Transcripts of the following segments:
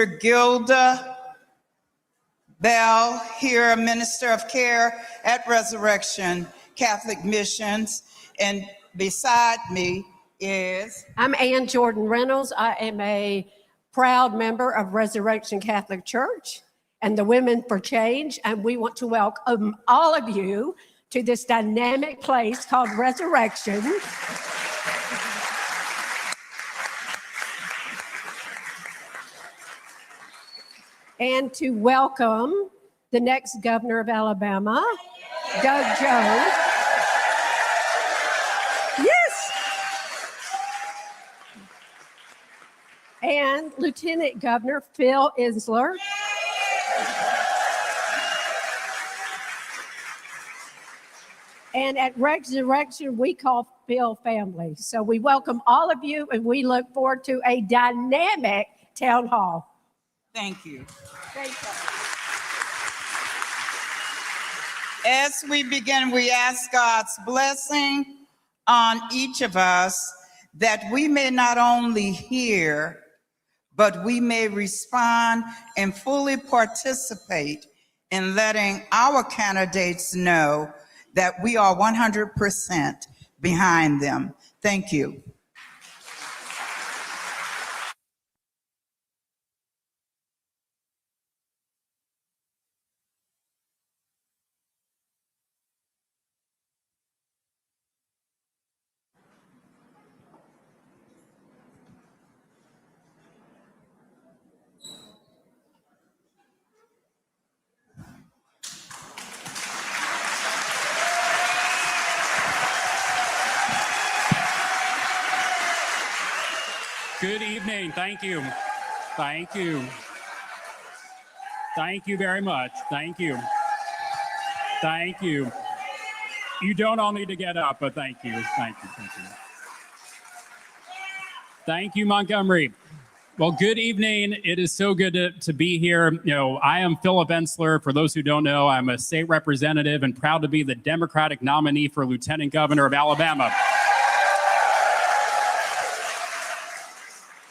Gilda Bell, here, a minister of care at Resurrection Catholic Missions. And beside me is... I'm Ann Jordan Reynolds. I am a proud member of Resurrection Catholic Church and the Women for Change. And we want to welcome all of you to this dynamic place called Resurrection. And to welcome the next governor of Alabama, Doug Jones. Yes. And Lieutenant Governor Phil Isler. And at Resurrection, we call Phil family. So we welcome all of you, and we look forward to a dynamic town hall. Thank you. Thank you. As we begin, we ask God's blessing on each of us, that we may not only hear, but we may respond and fully participate in letting our candidates know that we are 100% behind them. Thank you. Good evening. Thank you. Thank you. Thank you very much. Thank you. Thank you. You don't all need to get up, but thank you. Thank you. Thank you. Thank you, Montgomery. Well, good evening. It is so good to be here. You know, I am Philip Ensler. For those who don't know, I'm a state representative and proud to be the Democratic nominee for Lieutenant Governor of Alabama.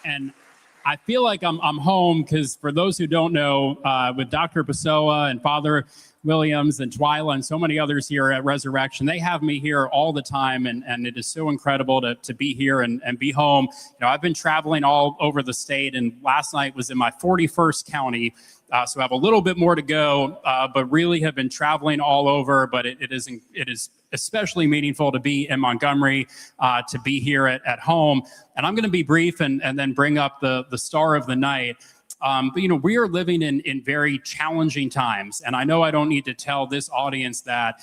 And I feel like I'm home because for those who don't know, with Dr. Pessoa and Father Williams and Twyla and so many others here at Resurrection, they have me here all the time, and it is so incredible to be here and be home. You know, I've been traveling all over the state, and last night was in my 41st county, so I have a little bit more to go, but really have been traveling all over. But it is especially meaningful to be in Montgomery, to be here at home. And I'm going to be brief and then bring up the star of the night. But, you know, we are living in very challenging times. And I know I don't need to tell this audience that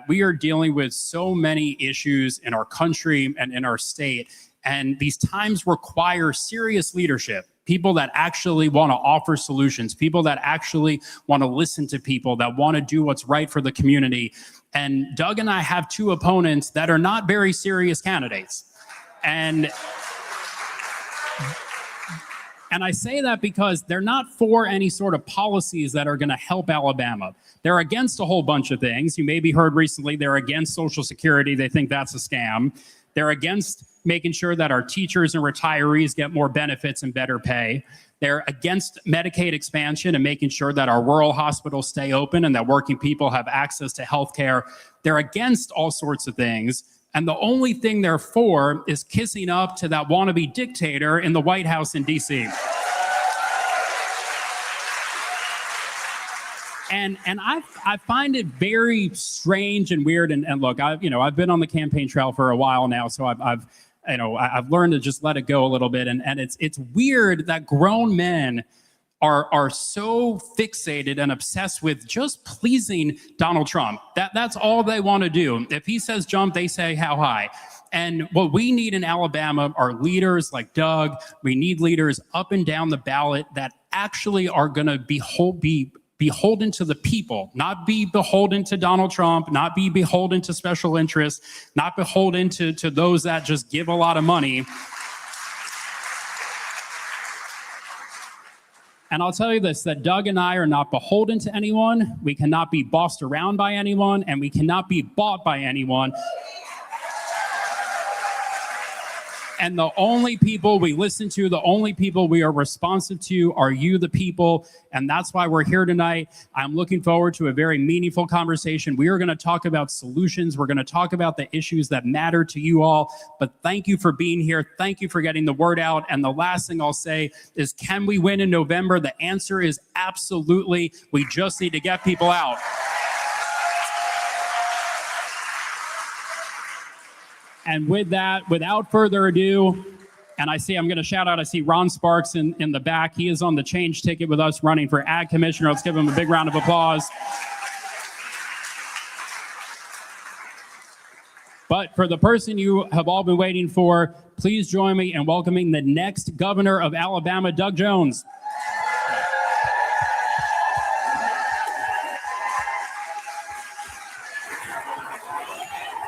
we are dealing with so many issues in our country and in our state. And these times require serious leadership. People that actually want to offer solutions, people that actually want to listen to people, that want to do what's right for the community. And Doug and I have two opponents that are not very serious candidates. And I say that because they're not for any sort of policies that are going to help Alabama. They're against a whole bunch of things. You maybe heard recently they're against Social Security. They think that's a scam. They're against making sure that our teachers and retirees get more benefits and better pay. They're against Medicaid expansion and making sure that our rural hospitals stay open and that working people have access to health care. They're against all sorts of things. And the only thing they're for is kissing up to that wannabe dictator in the White House in D.C. And I find it very strange and weird. And look, I've been on the campaign trail for a while now, so I've learned to just let it go a little bit. And it's weird that grown men are so fixated and obsessed with just pleasing Donald Trump. That's all they want to do. If he says jump, they say how high. And what we need in Alabama are leaders like Doug. We need leaders up and down the ballot that actually are going to be beholden to the people, not be beholden to Donald Trump, not be beholden to special interests, not beholden to those that just give a lot of money. And I'll tell you this, that Doug and I are not beholden to anyone. We cannot be bossed around by anyone, and we cannot be bought by anyone. And the only people we listen to, the only people we are responsive to are you, the people. And that's why we're here tonight. I'm looking forward to a very meaningful conversation. We are going to talk about solutions. We're going to talk about the issues that matter to you all. But thank you for being here. Thank you for getting the word out. And the last thing I'll say is, can we win in November? The answer is absolutely. We just need to get people out. And with that, without further ado, and I'm going to shout out, I see Ron Sparks in the back. He is on the change ticket with us running for Ag Commissioner. Let's give him a big round of applause. But for the person you have all been waiting for, please join me in welcoming the next governor of Alabama, Doug Jones.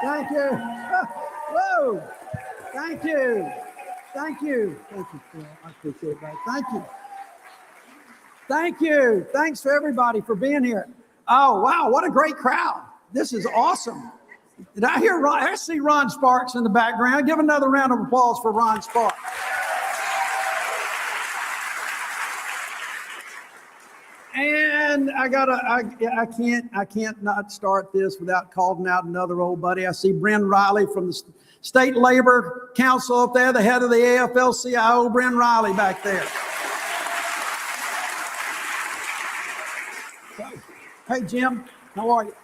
Thank you. Whoa. Thank you. Thank you. Thank you, Phil. I appreciate that. Thank you. Thank you. Thanks for everybody for being here. Oh, wow. What a great crowd. This is awesome. Did I hear Ron? I see Ron Sparks in the background. Give another round of applause for Ron Sparks. And I can't not start this without calling out another old buddy. I see Bryn Riley from the State Labor Council up there, the head of the AFL-CIO, Bryn Riley back there. Hey, Jim, how are you?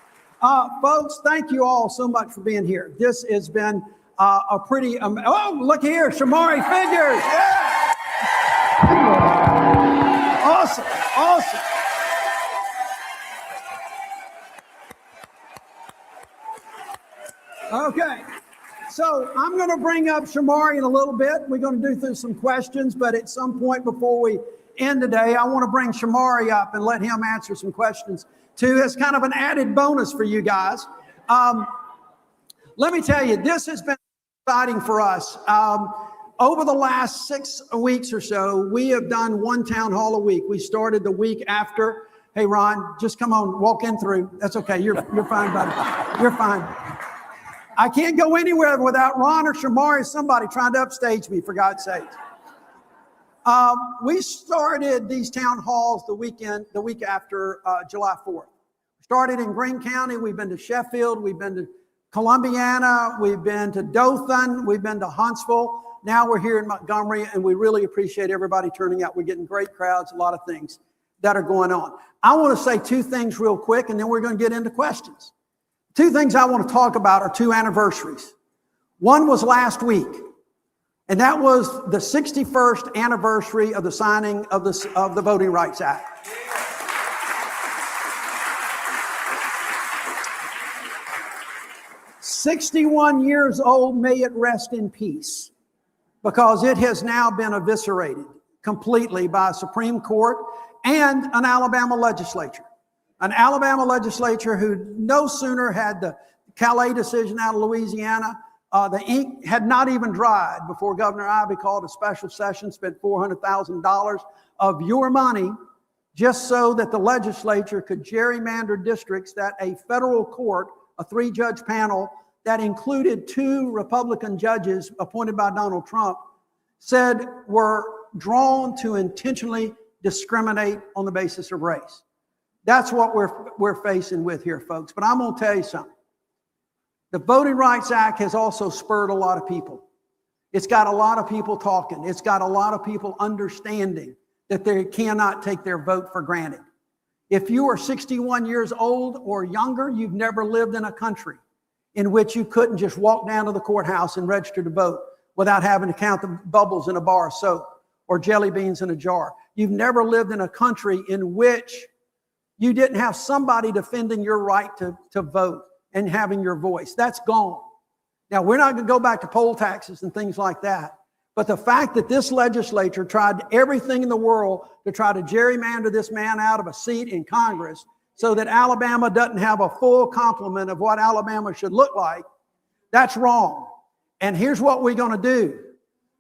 Folks, thank you all so much for being here. This has been a pretty, oh, look here, Shamari Figures. Yeah. Awesome, awesome. Okay, so I'm going to bring up Shamari in a little bit. We're going to do through some questions, but at some point before we end today, I want to bring Shamari up and let him answer some questions too. It's kind of an added bonus for you guys. Let me tell you, this has been exciting for us. Over the last 6 weeks or so, we have done one town hall a week. We started the week after. Hey, Ron, just come on, walk in through. That's okay. You're fine, buddy. You're fine. I can't go anywhere without Ron or Shamari, somebody trying to upstage me, for God's sake. We started these town halls the week after July 4th. Started in Greene County. We've been to Sheffield. We've been to Columbiana. We've been to Dothan. We've been to Huntsville. Now we're here in Montgomery, and we really appreciate everybody turning out. We're getting great crowds, a lot of things that are going on. I want to say 2 things real quick, and then we're going to get into questions. 2 things I want to talk about are 2 anniversaries. One was last week, and that was the 61st anniversary of the signing of the Voting Rights Act. "61 years old, may it rest in peace," because it has now been eviscerated completely by a Supreme Court and an Alabama legislature. An Alabama legislature who no sooner had the Calais decision out of Louisiana, the ink had not even dried before Governor Ivey called a special session, spent $400,000 of your money just so that the legislature could gerrymander districts that a federal court, a 3-judge panel that included 2 Republican judges appointed by Donald Trump, said were drawn to intentionally discriminate on the basis of race. That's what we're facing with here, folks. But I'm going to tell you something. The Voting Rights Act has also spurred a lot of people. It's got a lot of people talking. It's got a lot of people understanding that they cannot take their vote for granted. If you are 61 years old or younger, you've never lived in a country in which you couldn't just walk down to the courthouse and register to vote without having to count the bubbles in a bar of soap or jelly beans in a jar. You've never lived in a country in which you didn't have somebody defending your right to vote and having your voice. That's gone. Now, we're not going to go back to poll taxes and things like that. But the fact that this legislature tried everything in the world to try to gerrymander this man out of a seat in Congress so that Alabama doesn't have a full complement of what Alabama should look like, that's wrong. And here's what we're going to do.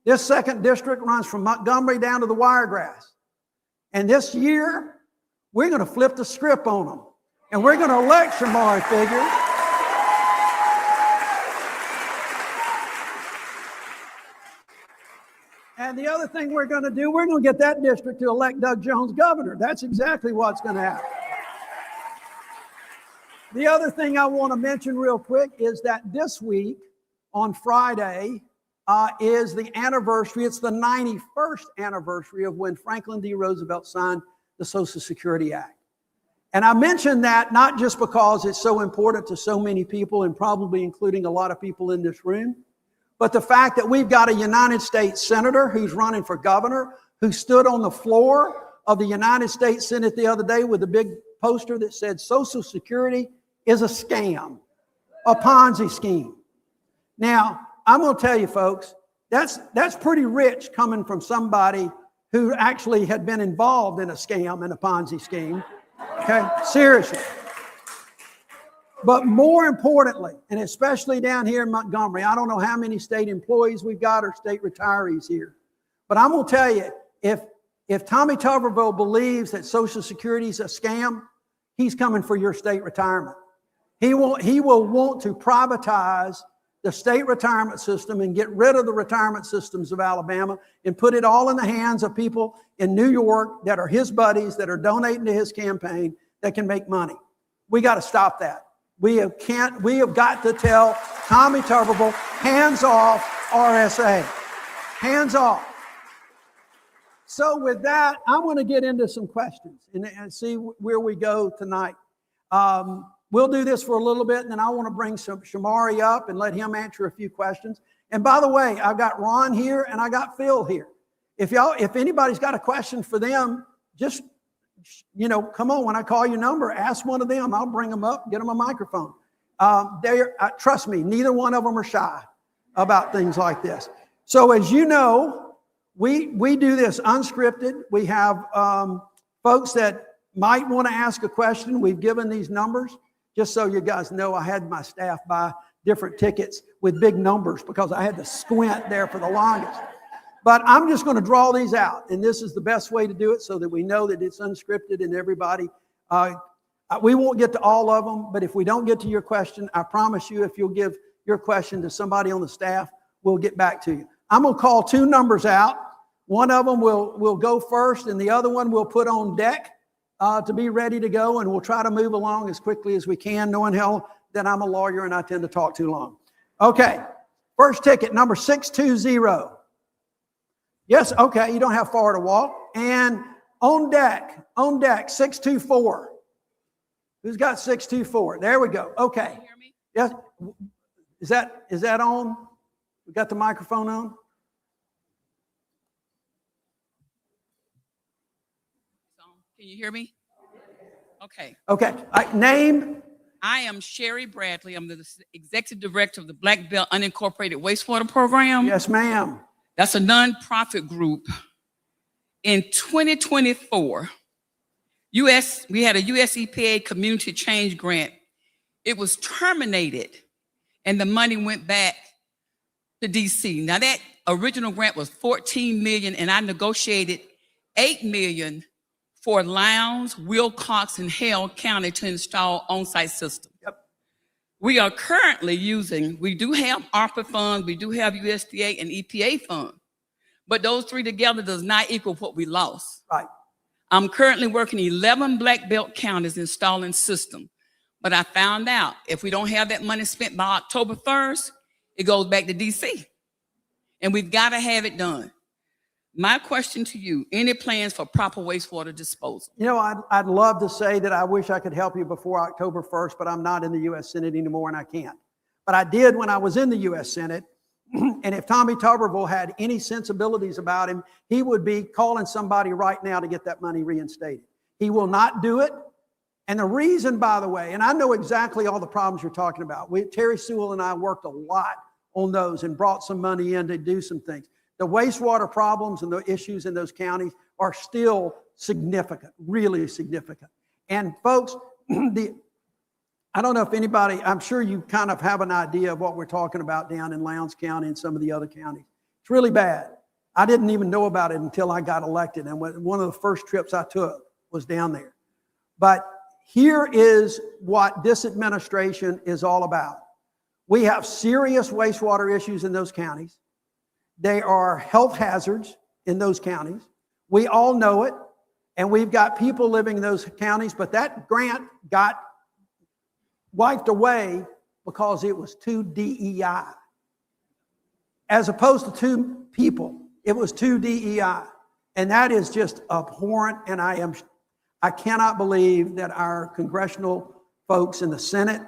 This 2nd district runs from Montgomery down to the Wiregrass. And this year, we're going to flip the script on them. And we're going to elect Shamari Figures. And the other thing we're going to do, we're going to get that district to elect Doug Jones governor. That's exactly what's going to happen. The other thing I want to mention real quick is that this week on Friday is the anniversary. It's the 91st anniversary of when Franklin D. Roosevelt signed the Social Security Act. And I mention that not just because it's so important to so many people and probably including a lot of people in this room, but the fact that we've got a United States senator who's running for governor, who stood on the floor of the United States Senate the other day with a big poster that said Social Security is a scam, a Ponzi scheme. Now, I'm going to tell you folks, that's pretty rich coming from somebody who actually had been involved in a scam and a Ponzi scheme. Okay, seriously. But more importantly, and especially down here in Montgomery, I don't know how many state employees we've got or state retirees here, but I'm going to tell you, if Tommy Tuberville believes that Social Security is a scam, he's coming for your state retirement. He will want to privatize the state retirement system and get rid of the retirement systems of Alabama and put it all in the hands of people in New York that are his buddies, that are donating to his campaign, that can make money. We got to stop that. We have got to tell Tommy Tuberville, hands off RSA. Hands off. So with that, I'm going to get into some questions and see where we go tonight. We'll do this for a little bit, and then I want to bring Shamari up and let him answer a few questions. And by the way, I've got Ron here and I got Phil here. If anybody's got a question for them, just, come on, when I call your number, ask one of them. I'll bring them up, get them a microphone. Trust me, neither one of them are shy about things like this. So as you know, we do this unscripted. We have folks that might want to ask a question. We've given these numbers. Just so you guys know, I had my staff buy different tickets with big numbers because I had to squint there for the longest. But I'm just going to draw these out, and this is the best way to do it so that we know that it's unscripted and everybody. We won't get to all of them, but if we don't get to your question, I promise you, if you'll give your question to somebody on the staff, we'll get back to you. I'm going to call two numbers out. One of them will go first, and the other one we'll put on deck to be ready to go, and we'll try to move along as quickly as we can, knowing hell that I'm a lawyer and I tend to talk too long. Okay, first ticket, number 620. Yes, okay, you don't have far to walk. And on deck, 624. Who's got 624? There we go. Okay. Can you hear me? Yes. Is that on? We got the microphone on? Can you hear me? Okay. Okay. Name? I am Sherry Bradley. I'm the executive director of the Black Belt Unincorporated Wastewater Program. Yes, ma'am. That's a nonprofit group. In 2024, we had a US EPA community change grant. It was terminated and the money went back to DC. Now that original grant was $14 million and I negotiated $8 million for Lowndes, Wilcox, and Hale County to install on-site systems. Yep. We are currently we do have ARPA funds, we do have USDA and EPA funds, but those three together does not equal what we lost. Right. I'm currently working 11 Black Belt counties installing systems, but I found out if we don't have that money spent by October 1st, it goes back to DC, and we've got to have it done. My question to you, any plans for proper wastewater disposal? I'd love to say that I wish I could help you before October 1st, but I'm not in the U.S. Senate anymore and I can't. But I did when I was in the U.S. Senate. And if Tommy Tuberville had any sensibilities about him, he would be calling somebody right now to get that money reinstated. He will not do it. And the reason, by the way, and I know exactly all the problems you're talking about. Terry Sewell and I worked a lot on those and brought some money in to do some things. The wastewater problems and the issues in those counties are still significant, really significant. And folks, I don't know if anybody, I'm sure you kind of have an idea of what we're talking about down in Lowndes County and some of the other counties. It's really bad. I didn't even know about it until I got elected. And one of the first trips I took was down there. But here is what this administration is all about. We have serious wastewater issues in those counties. They are health hazards. in those counties. We all know it, and we've got people living in those counties, but that grant got wiped away because it was too DEI. As opposed to 2 people, it was 2 DEI. And that is just abhorrent, and I cannot believe that our congressional folks in the Senate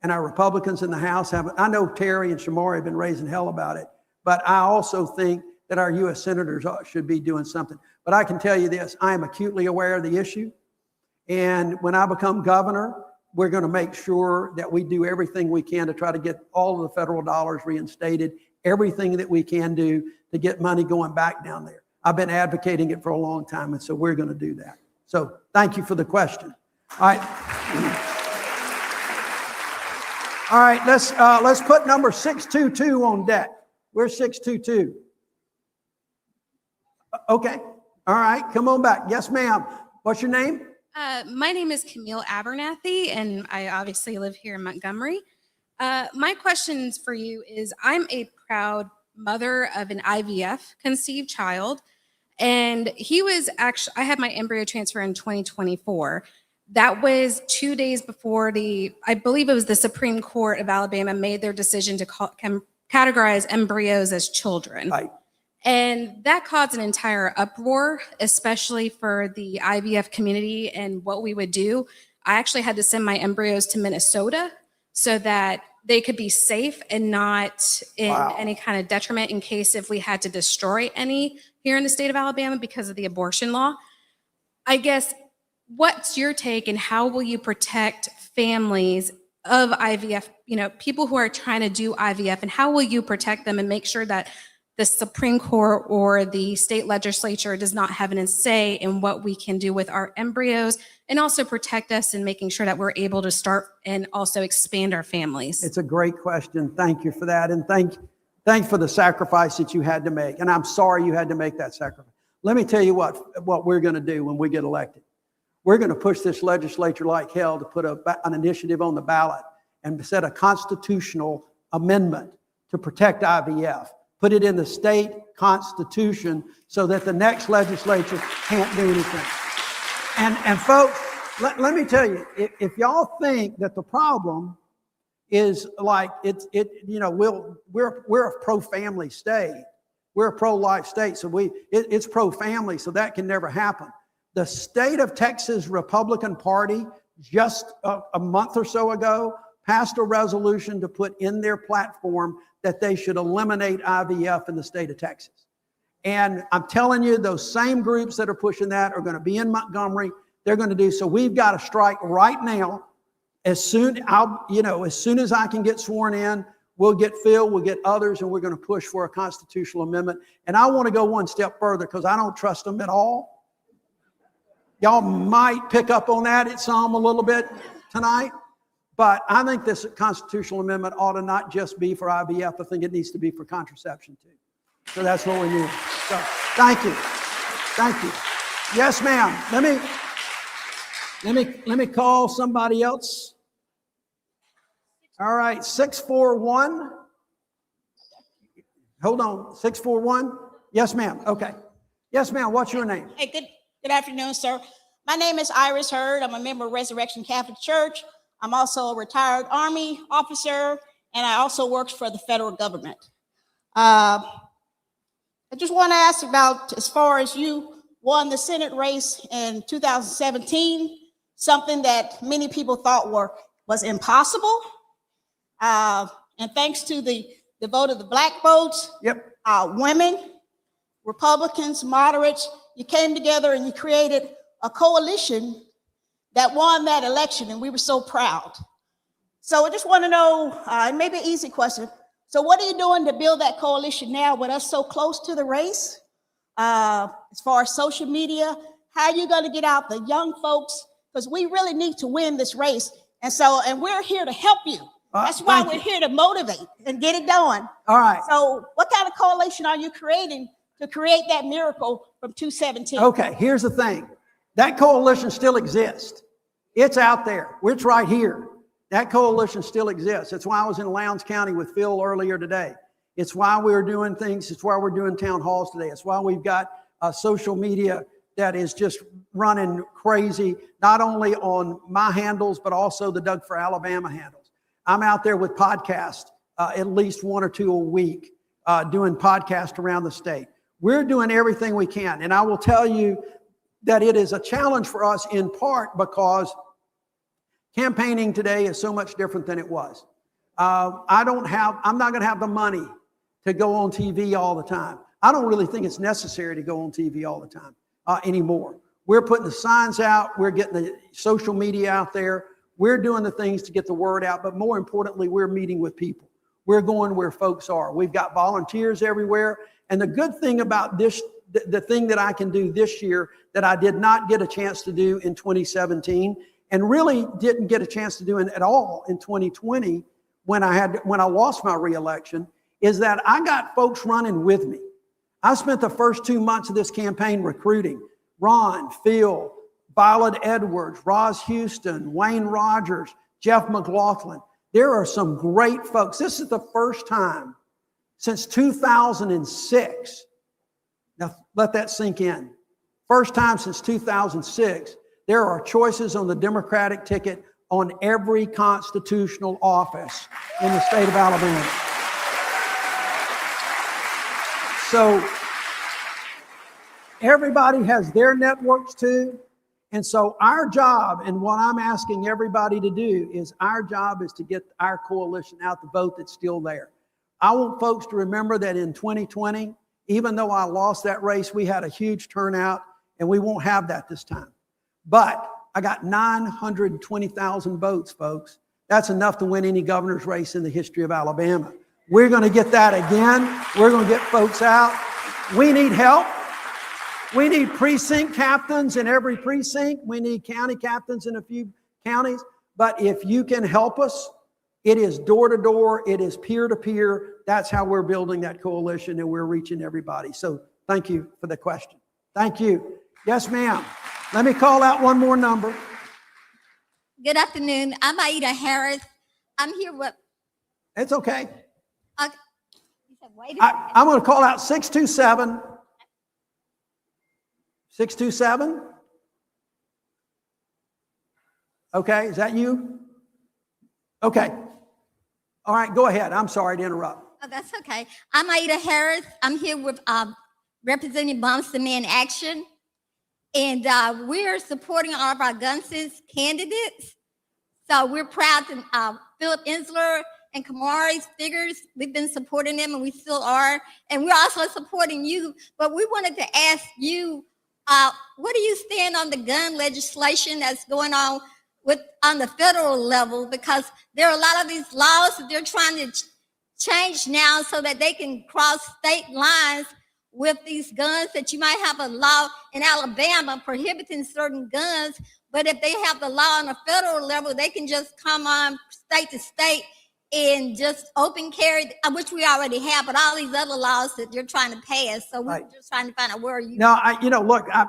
and our Republicans in the House I know Terry and Shamari have been raising hell about it, but I also think that our U.S. senators should be doing something. But I can tell you this, I am acutely aware of the issue. And when I become governor, we're going to make sure that we do everything we can to try to get all of the federal dollars reinstated, everything that we can do to get money going back down there. I've been advocating it for a long time, and so we're going to do that. So thank you for the question. All right. All right, let's put number 622 on deck. Where's 622? Okay. All right, come on back. Yes, ma'am. What's your name? My name is Camille Abernathy, and I obviously live here in Montgomery. My questions for you is, I'm a proud mother of an IVF conceived child, and I had my embryo transfer in 2024. That was 2 days before I believe it was the Supreme Court of Alabama made their decision to categorize embryos as children. Right. And that caused an entire uproar, especially for the IVF community and what we would do. I actually had to send my embryos to Minnesota so that they could be safe and not in any kind of detriment in case if we had to destroy any here in the state of Alabama because of the abortion law. I guess, what's your take, and how will you protect families of IVF, people who are trying to do IVF, and how will you protect them and make sure that the Supreme Court or the state legislature does not have a say in what we can do with our embryos, and also protect us in making sure that we're able to start and also expand our families? It's a great question. Thank you for that. And thank for the sacrifice that you had to make. And I'm sorry you had to make that sacrifice. Let me tell you what we're going to do when we get elected. We're going to push this legislature like hell to put an initiative on the ballot and set a constitutional amendment to protect IVF. Put it in the state constitution so that the next legislature can't do anything. And folks, let me tell you, if y'all think that the problem is like we're a pro-family state, we're a pro-life state, so it's pro-family, so that can never happen. The state of Texas Republican Party just a month or so ago passed a resolution to put in their platform that they should eliminate IVF in the state of Texas. And I'm telling you, those same groups that are pushing that are going to be in Montgomery. They're going to do so. We've got to strike right now. As soon as I can get sworn in, we'll get Phil, we'll get others, and we're going to push for a constitutional amendment. And I want to go one step further because I don't trust them at all. Y'all might pick up on that at some a little bit tonight. But I think this constitutional amendment ought to not just be for IVF. I think it needs to be for contraception too. So that's what we need. So thank you. Thank you. Yes, ma'am. Let me call somebody else. All right, 641. Hold on, 641. Yes, ma'am. Okay. Yes, ma'am. What's your name? Hey, good afternoon, sir. My name is Iris Hurd. I'm a member of Resurrection Catholic Church. I'm also a retired Army officer, and I also work for the federal government. I just want to ask about, as far as you won the Senate race in 2017, something that many people thought was impossible. And thanks to the vote of the black votes, Yep. Women, Republicans, moderates, you came together and you created a coalition that won that election, and we were so proud. So I just want to know, and maybe an easy question, so what are you doing to build that coalition now with us so close to the race? As far as social media, how are you going to get out the young folks? Because we really need to win this race. And we're here to help you. That's why we're here to motivate and get it done. All right. So what kind of coalition are you creating to create that miracle from 2017? Okay, here's the thing. That coalition still exists. It's out there. It's right here. That coalition still exists. That's why I was in Lowndes County with Phil earlier today. It's why we're doing things. It's why we're doing town halls today. It's why we've got social media that is just running crazy, not only on my handles, but also the Doug for Alabama handles. I'm out there with podcasts, at least 1 or 2 a week, doing podcasts around the state. We're doing everything we can. And I will tell you that it is a challenge for us in part because campaigning today is so much different than it was. I'm not going to have the money to go on TV all the time. I don't really think it's necessary to go on TV all the time anymore. We're putting the signs out. We're getting the social media out there. We're doing the things to get the word out. But more importantly, we're meeting with people. We're going where folks are. We've got volunteers everywhere. And the good thing about this, the thing that I can do this year that I did not get a chance to do in 2017 and really didn't get a chance to do it at all in 2020 when I lost my reelection, is that I got folks running with me. I spent the first 2 months of this campaign recruiting Ron, Phil, Violet Edwards, Roz Houston, Wayne Rogers, Jeff McLaughlin. There are some great folks. This is the first time since 2006. Now, let that sink in. First time since 2006, there are choices on the Democratic ticket on every constitutional office in the state of Alabama. So everybody has their networks too. And so our job, and what I'm asking everybody to do, is our job is to get our coalition out the vote that's still there. I want folks to remember that in 2020, even though I lost that race, we had a huge turnout, and we won't have that this time. But I got 920,000 votes, folks. That's enough to win any governor's race in the history of Alabama. We're going to get that again. We're going to get folks out. We need help. We need precinct captains in every precinct. We need county captains in a few counties. But if you can help us, it is door to door. It is peer to peer. That's how we're building that coalition, and we're reaching everybody. So thank you for the question. Thank you. Yes, ma'am. Let me call out one more number. Good afternoon. I'm Aida Harris. I'm here with. It's okay. You said, wait a minute. I'm going to call out 627. 627. Okay, is that you? Okay. All right, go ahead. I'm sorry to interrupt. Oh, that's okay. I'm Aida Harris. I'm here with representing Moms to Men Action. And we're supporting all of our gun sense candidates. So we're proud to Philip Insler and Kamari's figures. We've been supporting them, and we still are. And we're also supporting you. But we wanted to ask you, what do you stand on the gun legislation that's going on on the federal level? Because there are a lot of these laws that they're trying to change now so that they can cross state lines with these guns, that you might have a law in Alabama prohibiting certain guns, but if they have the law on a federal level, they can just come on state to state and just open carry, which we already have, but all these other laws that you're trying to pass. So we're just trying to find out where you. No, look, I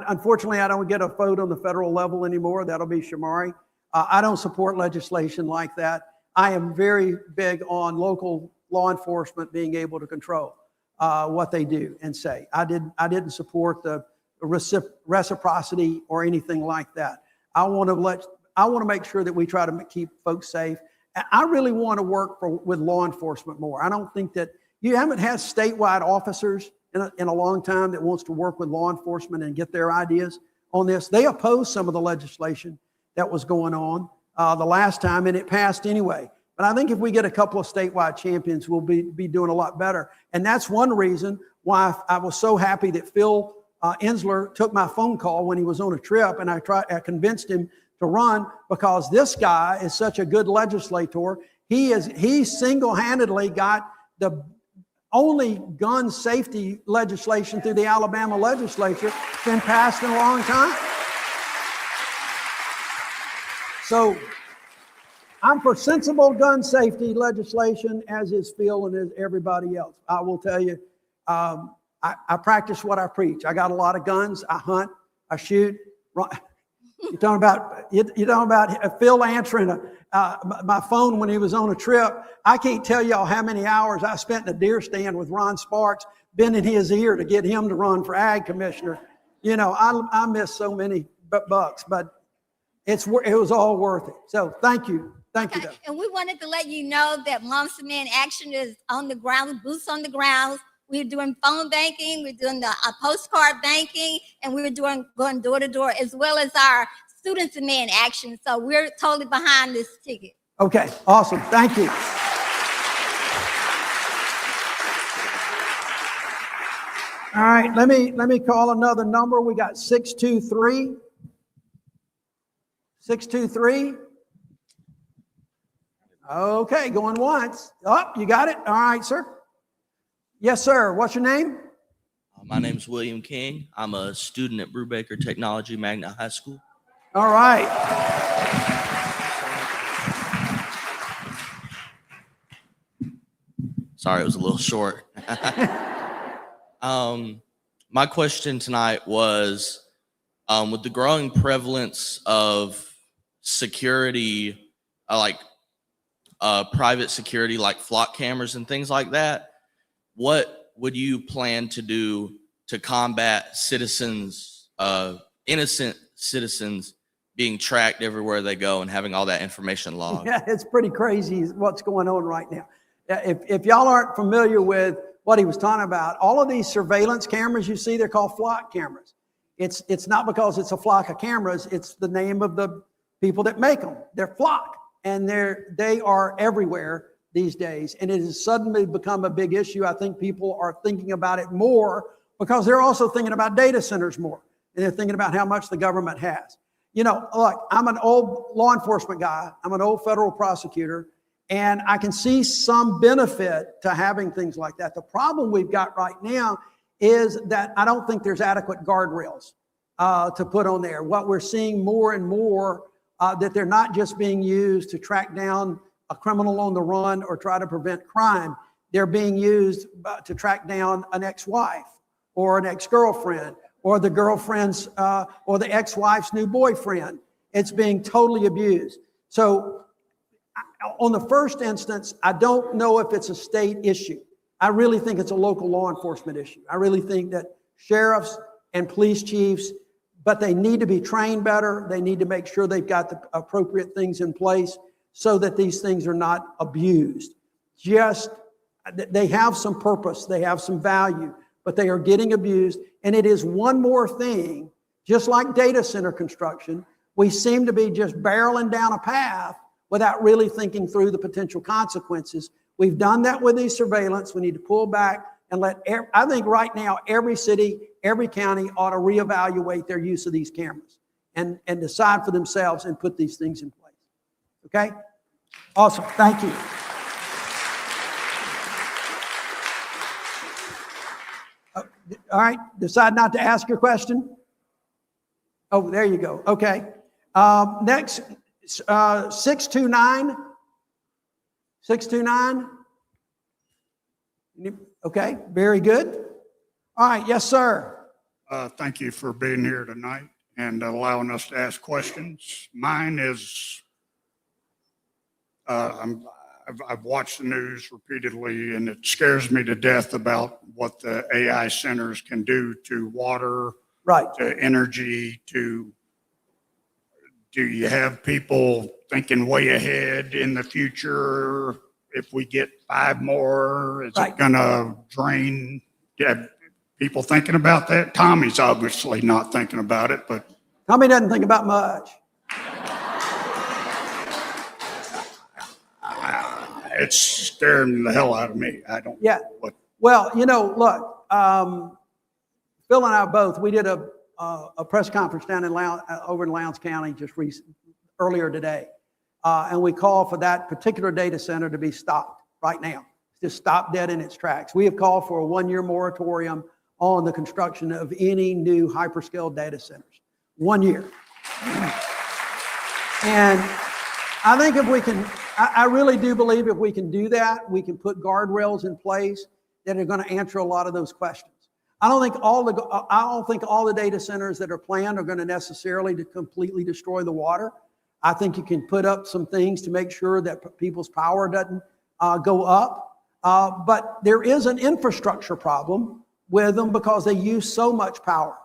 unfortunately, I don't get a vote on the federal level anymore. That'll be Shamari. I don't support legislation like that. I am very big on local law enforcement being able to control what they do and say. I didn't support the reciprocity or anything like that. I want to make sure that we try to keep folks safe. I really want to work with law enforcement more. I don't think that you haven't had statewide officers in a long time that wants to work with law enforcement and get their ideas on this. They opposed some of the legislation that was going on the last time, and it passed anyway. But I think if we get a couple of statewide champions, we'll be doing a lot better. And that's one reason why I was so happy that Phil Insler took my phone call when he was on a trip, and I convinced him to run, because this guy is such a good legislator. He single-handedly got the only gun safety legislation through the Alabama legislature been passed in a long time. So I'm for sensible gun safety legislation, as is Phil and as everybody else. I will tell you, I practice what I preach. I got a lot of guns. I hunt, I shoot. You're talking about Phil answering my phone when he was on a trip. I can't tell y'all how many hours I spent in a deer stand with Ron Sparks, bending his ear to get him to run for ag commissioner. You know, I missed so many bucks, but it was all worth it. So thank you. Thank you. Okay, and we wanted to let you know that Moms for Men Action is on the ground, boots on the ground. We're doing phone banking, we're doing the postcard banking, and we're going door to door, as well as our Students in Men Action. So we're totally behind this ticket. Okay, awesome. Thank you. All right, let me call another number. We got 623. 623. Okay, going once. Oh, you got it? All right, sir. Yes, sir. What's your name? My name is William King. I'm a student at Brubaker Technology Magnet High School. All right. Sorry, it was a little short. My question tonight was, with the growing prevalence of security, private security, like flock cameras and things like that, what would you plan to do to combat innocent citizens being tracked everywhere they go and having all that information logged? Yeah, it's pretty crazy what's going on right now. If y'all aren't familiar with what he was talking about, all of these surveillance cameras you see, they're called flock cameras. It's not because it's a flock of cameras, it's the name of the people that make them. They're flock, and they are everywhere these days, and it has suddenly become a big issue. I think people are thinking about it more because they're also thinking about data centers more, and they're thinking about how much the government has. You know, look, I'm an old law enforcement guy. I'm an old federal prosecutor, and I can see some benefit to having things like that. The problem we've got right now is that I don't think there's adequate guardrails to put on there. What we're seeing more and more, that they're not just being used to track down a criminal on the run or try to prevent crime. They're being used to track down an ex-wife or an ex-girlfriend or the girlfriend's or the ex-wife's new boyfriend. It's being totally abused. So on the first instance, I don't know if it's a state issue. I really think it's a local law enforcement issue. I really think that sheriffs and police chiefs, but they need to be trained better. They need to make sure they've got the appropriate things in place so that these things are not abused. They have some purpose, they have some value, but they are getting abused. And it is one more thing, just like data center construction, we seem to be just barreling down a path without really thinking through the potential consequences. We've done that with these surveillance. We need to pull back and I think right now, every city, every county ought to reevaluate their use of these cameras and decide for themselves and put these things in place. Okay? Awesome. Thank you. All right. Decide not to ask your question? Oh, there you go. Okay. Next, 629. 629. Okay. Very good. All right. Yes, sir. Thank you for being here tonight and allowing us to ask questions. Mine is, I've watched the news repeatedly, and it scares me to death about what the AI centers can do to water, Right. to energy, do you have people thinking way ahead in the future? If we get 5 more, is Right. it gonna drain? Yeah, people thinking about that? Tommy's obviously not thinking about it, but Tommy doesn't think about much. it's scaring the hell out of me. I don't. Yeah. What, Well, you know, look, Phil and I both, we did a press conference down in over in Lowndes County just earlier today. And we called for that particular data center to be stopped right now. Just stop dead in its tracks. We have called for a 1-year moratorium on the construction of any new hyperscale data centers. 1 year. And I think if we can, I really do believe if we can do that, we can put guardrails in place that are going to answer a lot of those questions. I don't think all the data centers that are planned are going to necessarily to completely destroy the water. I think you can put up some things to make sure that people's power doesn't go up. But there is an infrastructure problem with them because they use so much power.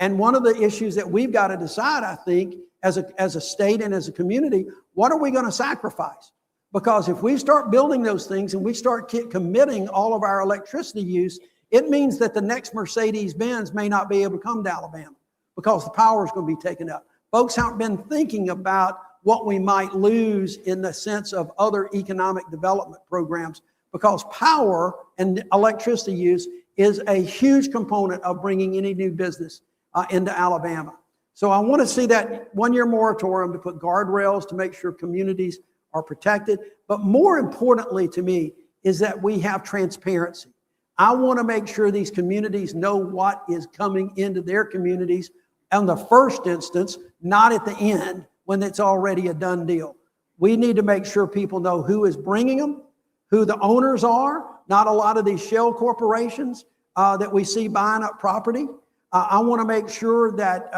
And one of the issues that we've got to decide, I think, as a state and as a community, what are we going to sacrifice? Because if we start building those things and we start committing all of our electricity use, it means that the next Mercedes-Benz may not be able to come to Alabama because the power is going to be taken up. Folks haven't been thinking about what we might lose in the sense of other economic development programs, because power and electricity use is a huge component of bringing any new business into Alabama. So I want to see that one-year moratorium to put guardrails to make sure communities are protected. But more importantly to me is that we have transparency. I want to make sure these communities know what is coming into their communities in the first instance, not at the end when it's already a done deal. We need to make sure people know who is bringing them, who the owners are, not a lot of these shell corporations that we see buying up property. I want to make sure that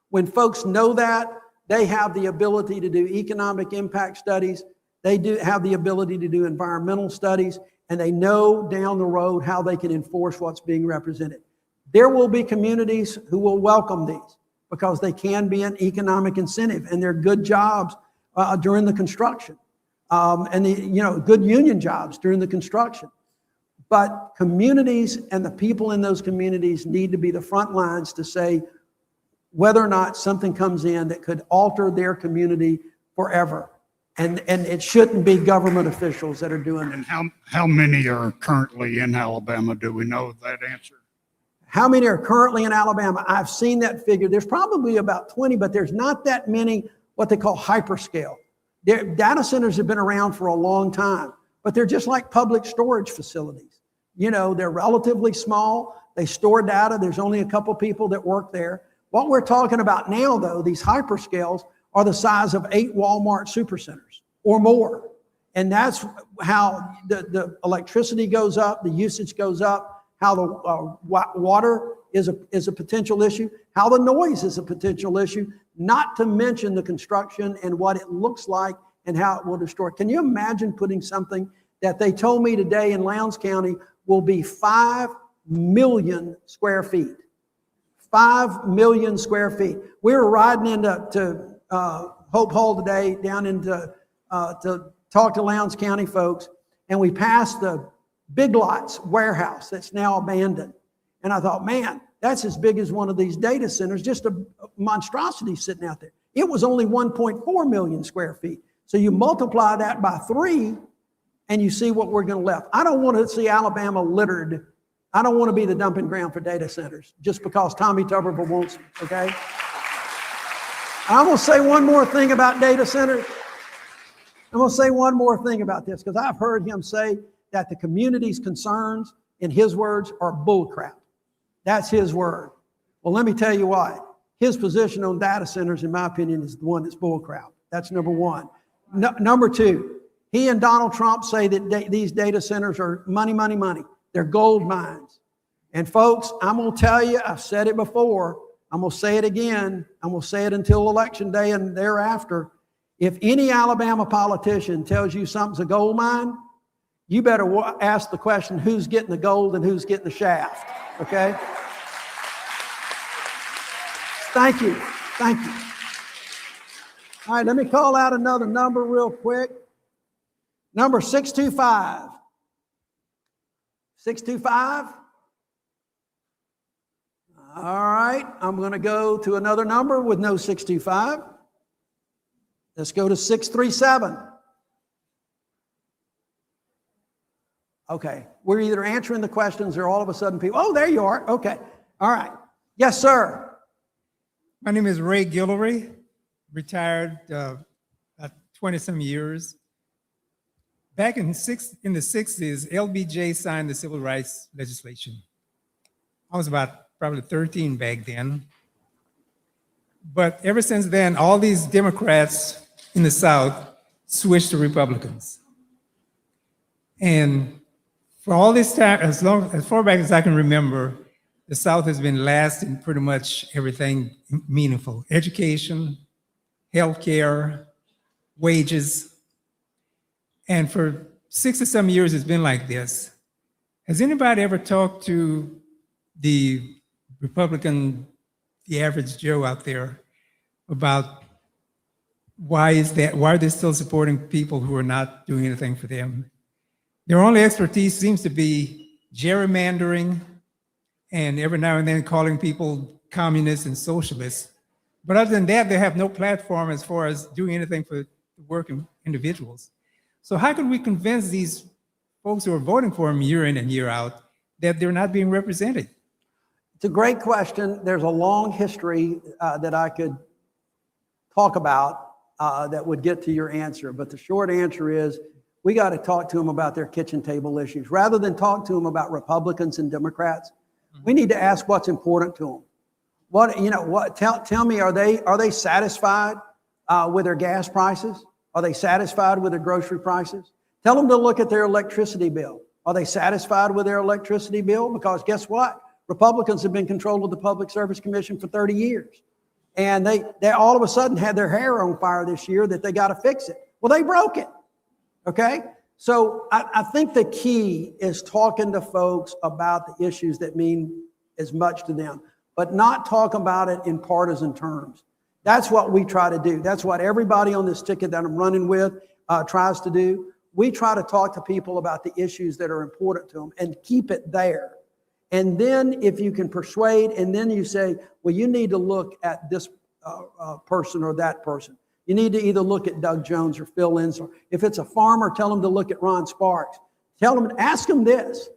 when folks know that, they have the ability to do economic impact studies. They do have the ability to do environmental studies, and they know down the road how they can enforce what's being represented. There will be communities who will welcome these because they can be an economic incentive, and they're good jobs during the construction, and good union jobs during the construction. But communities and the people in those communities need to be the front lines to say whether or not something comes in that could alter their community forever. And it shouldn't be government officials that are doing it. And how many are currently in Alabama? Do we know that answer? How many are currently in Alabama? I've seen that figure. There's probably about 20, but there's not that many what they call hyperscale. Data centers have been around for a long time, but they're just like public storage facilities. They're relatively small. They store data. There's only a couple people that work there. What we're talking about now, though, these hyperscales are the size of 8 Walmart supercenters or more. And that's how the electricity goes up, the usage goes up, how the water is a potential issue, how the noise is a potential issue, not to mention the construction and what it looks like and how it will destroy. Can you imagine putting something that they told me today in Lowndes County will be 5 million square feet? 5 million square feet. We were riding into Hope Hall today, down into to talk to Lowndes County folks, and we passed the Big Lots warehouse that's now abandoned. And I thought, man, that's as big as one of these data centers, just a monstrosity sitting out there. It was only 1.4 million square feet. So you multiply that by 3, and you see what we're going to left. I don't want to see Alabama littered. I don't want to be the dumping ground for data centers just because Tommy Tuberville wants them, okay? I'm going to say one more thing about data centers. I'm going to say one more thing about this because I've heard him say that the community's concerns, in his words, are bullcrap. That's his word. Well, let me tell you why. His position on data centers, in my opinion, is the one that's bullcrap. That's number one. Number two, he and Donald Trump say that these data centers are money, money, money. They're gold mines. And folks, I'm going to tell you, I've said it before. I'm going to say it again. I'm going to say it until Election Day and thereafter. If any Alabama politician tells you something's a gold mine, you better ask the question, who's getting the gold and who's getting the shaft, okay? Thank you. Thank you. All right, let me call out another number real quick. Number 625. 625. All right, I'm going to go to another number with no 625. Let's go to 637. Okay, we're either answering the questions or all of a sudden people, oh, there you are. Okay, all right. Yes, sir. My name is Ray Guillory, retired 20-some years. Back in the 60s, LBJ signed the civil rights legislation. I was about probably 13 back then. But ever since then, all these Democrats in the South switched to Republicans. And For all this time, as far back as I can remember, the South has been last in pretty much everything meaningful: education, healthcare, wages. And for 60 some years, it's been like this. Has anybody ever talked to the Republican, the average Joe out there, about why is that? Why are they still supporting people who are not doing anything for them? Their only expertise seems to be gerrymandering and every now and then calling people communists and socialists. But other than that, they have no platform as far as doing anything for working individuals. So how can we convince these folks who are voting for them year in and year out that they're not being represented? It's a great question. There's a long history that I could talk about that would get to your answer. But the short answer is we got to talk to them about their kitchen table issues. Rather than talk to them about Republicans and Democrats, we need to ask what's important to them. Tell me, are they satisfied with their gas prices? Are they satisfied with their grocery prices? Tell them to look at their electricity bill. Are they satisfied with their electricity bill? Because guess what? Republicans have been in control of the Public Service Commission for 30 years. And they all of a sudden had their hair on fire this year that they got to fix it. Well, they broke it. Okay? So I think the key is talking to folks about the issues that mean as much to them, but not talk about it in partisan terms. That's what we try to do. That's what everybody on this ticket that I'm running with tries to do. We try to talk to people about the issues that are important to them and keep it there. And then if you can persuade, and then you say, well, you need to look at this person or that person. You need to either look at Doug Jones or Phil Ensler. If it's a farmer, tell them to look at Ron Sparks. Ask them this.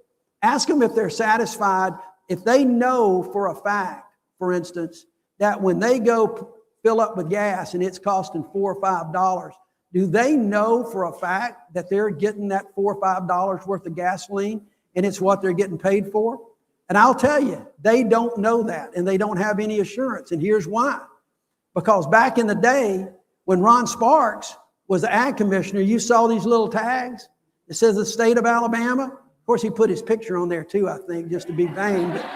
Ask them if they're satisfied, if they know for a fact, for instance, that when they go fill up with gas and it's costing $4 or $5, do they know for a fact that they're getting that $4 or $5 worth of gasoline and it's what they're getting paid for? And I'll tell you, they don't know that and they don't have any assurance. And here's why. Because back in the day, when Ron Sparks was the ag commissioner, you saw these little tags. It says the state of Alabama. Of course, he put his picture on there too, I think, just to be vain. But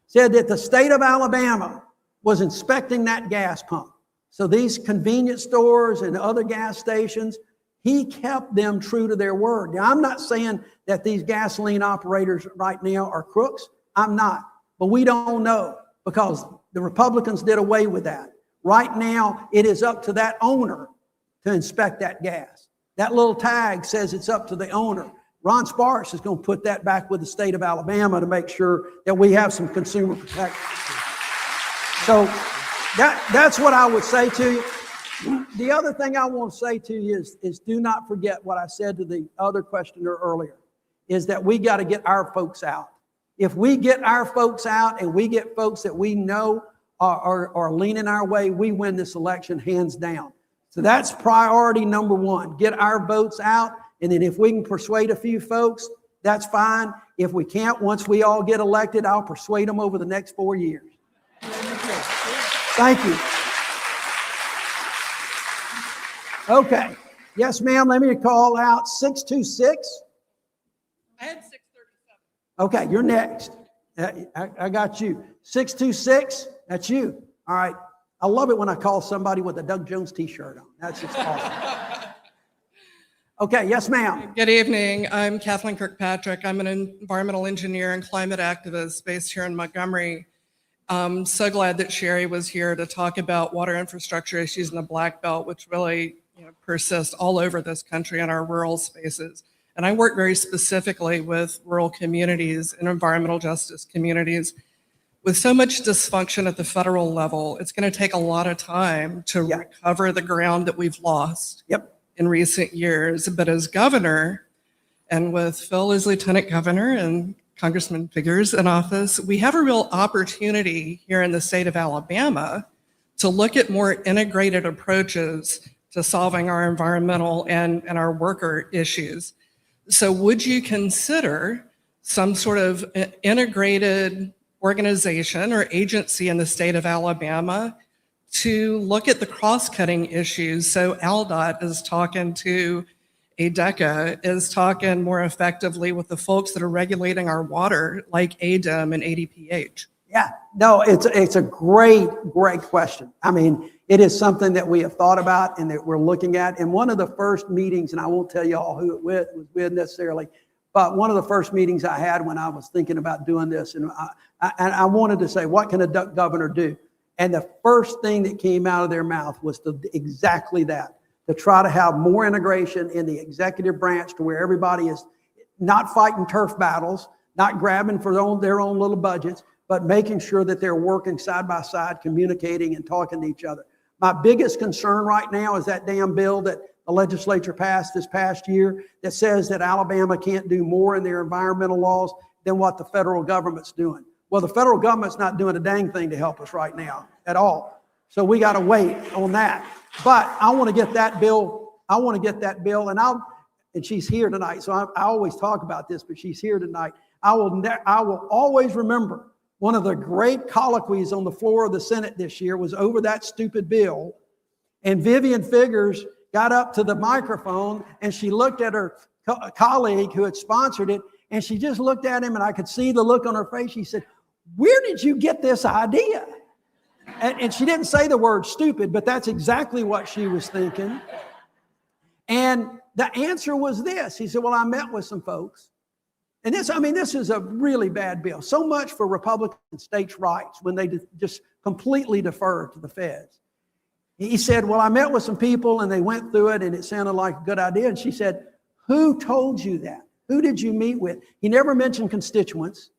said that the state of Alabama was inspecting that gas pump. So these convenience stores and other gas stations, he kept them true to their word. Now, I'm not saying that these gasoline operators right now are crooks. I'm not. But we don't know because the Republicans did away with that. Right now, it is up to that owner to inspect that gas. That little tag says it's up to the owner. Ron Sparks is going to put that back with the state of Alabama to make sure that we have some consumer protection. So that's what I would say to you. The other thing I want to say to you is do not forget what I said to the other questioner earlier, is that we got to get our folks out. If we get our folks out and we get folks that we know are leaning our way, we win this election hands down. So that's priority number one. Get our votes out. And then if we can persuade a few folks, that's fine. If we can't, once we all get elected, I'll persuade them over the next 4 years. Thank you. Okay. Yes, ma'am. Let me call out 626. I had 637. Okay, you're next. I got you. 626. That's you. All right. I love it when I call somebody with a Doug Jones t-shirt on. That's just awesome. Okay, yes, ma'am. Good evening. I'm Kathleen Kirkpatrick. I'm an environmental engineer and climate activist based here in Montgomery. I'm so glad that Sherry was here to talk about water infrastructure issues in the Black Belt, which really persist all over this country in our rural spaces. And I work very specifically with rural communities and environmental justice communities. With so much dysfunction at the federal level, it's going to take a lot of time to recover the ground that we've lost in recent years. But as governor, and with Phil as lieutenant governor and congressman figures in office, we have a real opportunity here in the state of Alabama to look at more integrated approaches to solving our environmental and our worker issues. So would you consider some sort of integrated organization or agency in the state of Alabama to look at the cross-cutting issues? So ALDOT is talking to ADECA is talking more effectively with the folks that are regulating our water, like ADEM and ADPH. Yeah, no, it's a great question. I mean, it is something that we have thought about and that we're looking at. And one of the first meetings, and I won't tell you all who it was with necessarily, but one of the first meetings I had when I was thinking about doing this, and I wanted to say, what can a governor do? And the first thing that came out of their mouth was exactly that, to try to have more integration in the executive branch to where everybody is not fighting turf battles, not grabbing for their own little budgets, but making sure that they're working side by side, communicating and talking to each other. My biggest concern right now is that damn bill that the legislature passed this past year that says that Alabama can't do more in their environmental laws than what the federal government's doing. Well, the federal government's not doing a dang thing to help us right now at all. So we got to wait on that. But I want to get that bill. And she's here tonight. So I always talk about this, but she's here tonight. I will always remember one of the great colloquies on the floor of the Senate this year was over that stupid bill. And Vivian Figures got up to the microphone and she looked at her colleague who had sponsored it, and she just looked at him, and I could see the look on her face. She said, "Where did you get this idea?" And she didn't say the word stupid, but that's exactly what she was thinking. And the answer was this. He said, "Well, I met with some folks." And this is a really bad bill. So much for Republican states' rights when they just completely defer to the feds. He said, "Well, I met with some people and they went through it and it sounded like a good idea." And she said, "Who told you that? Who did you meet with?" He never mentioned constituents.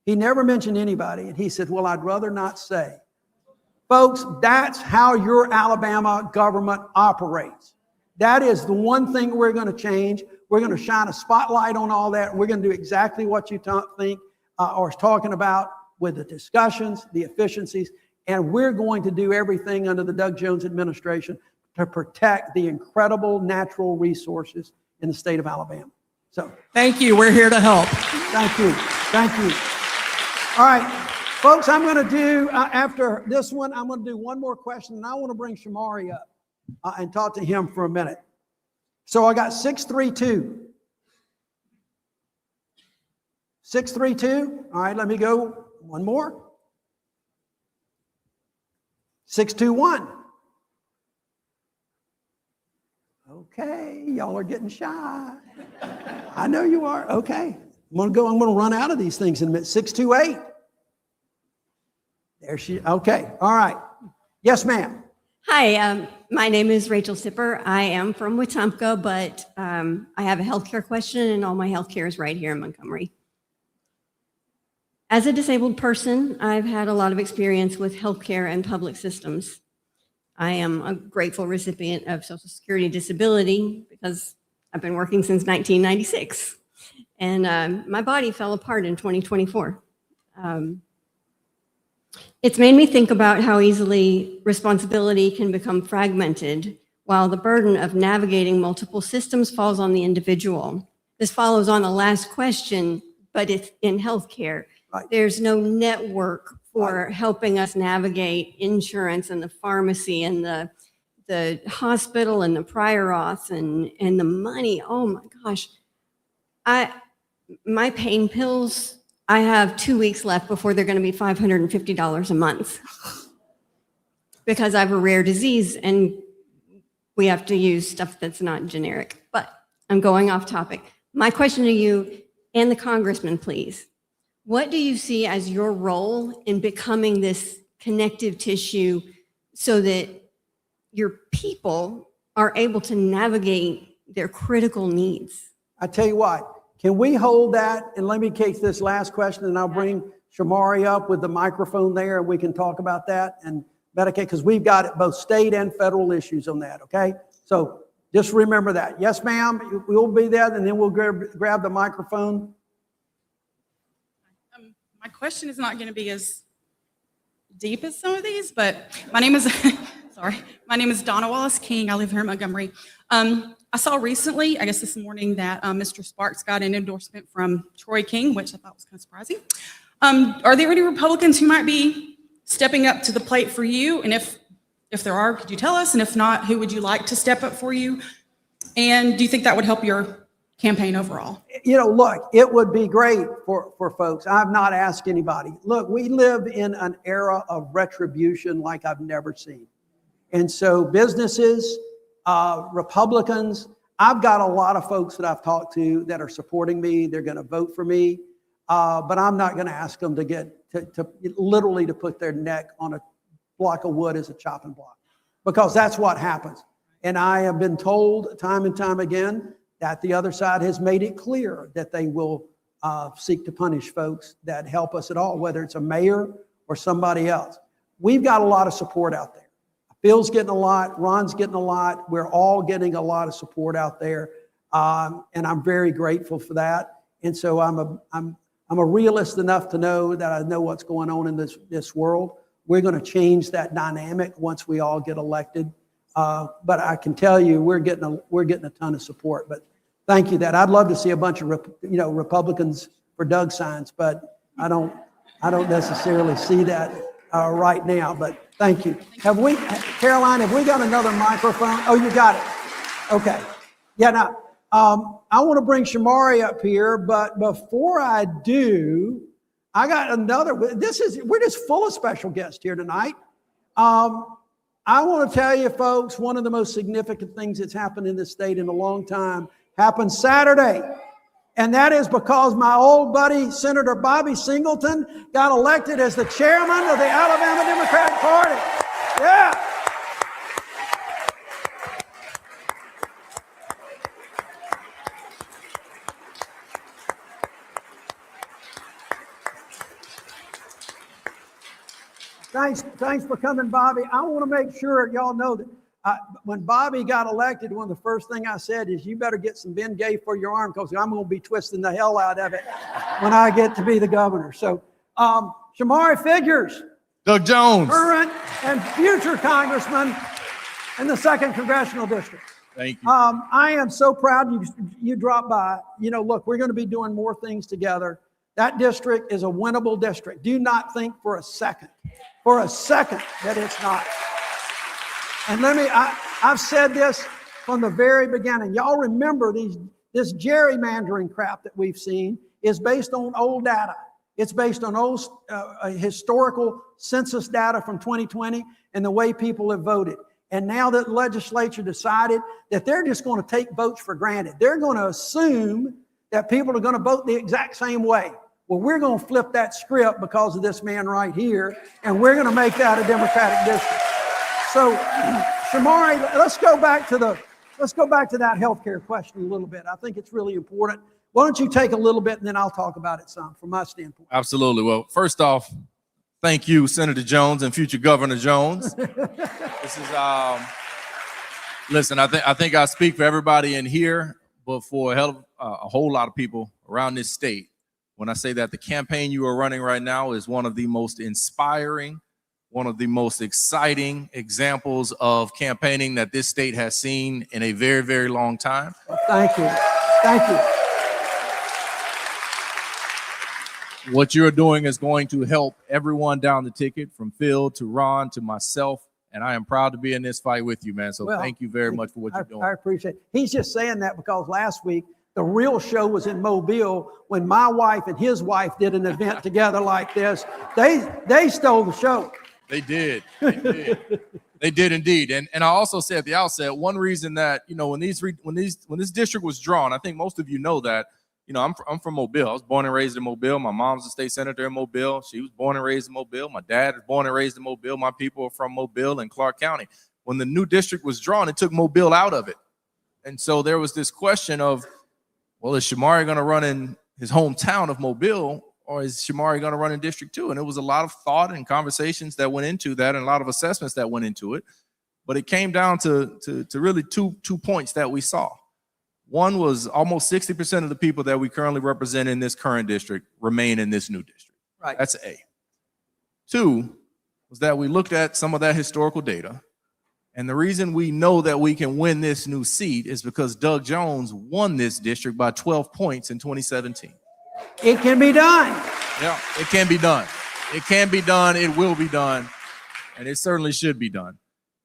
He never mentioned anybody. And he said, "Well, I'd rather not say." Folks, that's how your Alabama government operates. That is the one thing we're going to change. We're going to shine a spotlight on all that. We're going to do exactly what you think or talking about with the discussions, the efficiencies, and we're going to do everything under the Doug Jones administration to protect the incredible natural resources in the state of Alabama. So thank you. We're here to help. Thank you. Thank you. All right, folks, I'm going to do, after this one, I'm going to do one more question, and I want to bring Shamari up and talk to him for a minute. So I got 632. 632. All right, let me go one more. 621. Okay, y'all are getting shy. I know you are. Okay. I'm going to run out of these things in a minute. 628. There she, okay. All right. Yes, ma'am. Hi, my name is Rachel Sipper. I am from Wetumpka, but I have a healthcare question, and all my healthcare is right here in Montgomery. As a disabled person, I've had a lot of experience with healthcare and public systems. I am a grateful recipient of Social Security disability because I've been working since 1996, and my body fell apart in 2024. It's made me think about how easily responsibility can become fragmented while the burden of navigating multiple systems falls on the individual. This follows on the last question, but it's in healthcare. Right. There's no network for helping us navigate insurance and the pharmacy and the hospital and the prior auths and the money. Oh my gosh. My pain pills, I have 2 weeks left before they're going to be $550 a month because I have a rare disease and we have to use stuff that's not generic. But I'm going off topic. My question to you and the congressman, please. What do you see as your role in becoming this connective tissue so that your people are able to navigate their critical needs? I tell you what. Can we hold that and let me take this last question and I'll bring Shamari up with the microphone there and we can talk about that and Medicaid because we've got both state and federal issues on that, okay? So just remember that. Yes, ma'am, we'll be there and then we'll grab the microphone. My question is not going to be as deep as some of these, but my name is, my name is Donna Wallace King. I live here in Montgomery. I saw recently, I guess this morning, that Mr. Sparks got an endorsement from Troy King, which I thought was kind of surprising. Are there any Republicans who might be stepping up to the plate for you? And if there are, could you tell us? And if not, who would you like to step up for you? And do you think that would help your campaign overall? You know, look, it would be great for folks. I've not asked anybody. Look, we live in an era of retribution like I've never seen. And so businesses, Republicans, I've got a lot of folks that I've talked to that are supporting me. They're going to vote for me. But I'm not going to ask them to literally to put their neck on a block of wood as a chopping block, because that's what happens. And I have been told time and time again that the other side has made it clear that they will seek to punish folks that help us at all, whether it's a mayor or somebody else. We've got a lot of support out there. Bill's getting a lot, Ron's getting a lot. We're all getting a lot of support out there. And I'm very grateful for that. And so I'm a realist enough to know that I know what's going on in this world. We're going to change that dynamic once we all get elected. But I can tell you, we're getting a ton of support. But thank you. That I'd love to see a bunch of Republicans for Doug signs, but I don't necessarily see that right now. But thank you. Caroline? Have we got another microphone? Oh, you got it. Okay. Yeah. Now, I want to bring Shamari up here, but before I do, I got another. We're just full of special guests here tonight. I want to tell you, folks, one of the most significant things that's happened in this state in a long time happened Saturday. And that is because my old buddy, Senator Bobby Singleton, got elected as the chairman of the Alabama Democratic Party. Yeah. Thanks for coming, Bobby. I want to make sure y'all know that when Bobby got elected, one of the first things I said is, you better get some Ben Gay for your arm, because I'm going to be twisting the hell out of it when I get to be the governor. So, Shamari Figures, Doug Jones, current and future congressman in the 2nd Congressional District. Thank you. I am so proud you dropped by. Look, we're going to be doing more things together. That district is a winnable district. Do not think for a second that it's not. And I've said this from the very beginning. Y'all remember this gerrymandering crap that we've seen is based on old data. It's based on old historical census data from 2020 and the way people have voted. And now that the legislature decided that they're just going to take votes for granted. They're going to assume that people are going to vote the exact same way. Well, we're going to flip that script because of this man right here, and we're going to make that a Democratic district. So, Shamari, let's go back to that healthcare question a little bit. I think it's really important. Why don't you take a little bit, and then I'll talk about it some from my standpoint. Absolutely. Well, first off, thank you, Senator Jones and future Governor Jones. This is listen. I think I speak for everybody in here, but for a whole lot of people around this state when I say that the campaign you are running right now is one of the most inspiring, one of the most exciting examples of campaigning that this state has seen in a very, very long time. Well, thank you. Thank you. What you're doing is going to help everyone down the ticket, from Phil to Ron to myself, and I am proud to be in this fight with you, man. So thank you very much for what you're doing. I appreciate it. He's just saying that because last week, the real show was in Mobile when my wife and his wife did an event together like this. They stole the show. They did. They did. They did indeed. And I also said at the outset, one reason that, when this district was drawn, I think most of you know that, I'm from Mobile. I was born and raised in Mobile. My mom's a state senator in Mobile. She was born and raised in Mobile. My dad was born and raised in Mobile. My people are from Mobile and Clark County. When the new district was drawn, it took Mobile out of it. And so there was this question of, well, is Shamari going to run in his hometown of Mobile, or is Shamari going to run in District 2? And it was a lot of thought and conversations that went into that, and a lot of assessments that went into it. But it came down to really two points that we saw. One was almost 60% of the people that we currently represent in this current district remain in this new district. Right. That's A. Two was that we looked at some of that historical data. And the reason we know that we can win this new seat is because Doug Jones won this district by 12 points in 2017. It can be done. Yeah, it can be done. It can be done. It will be done. And it certainly should be done.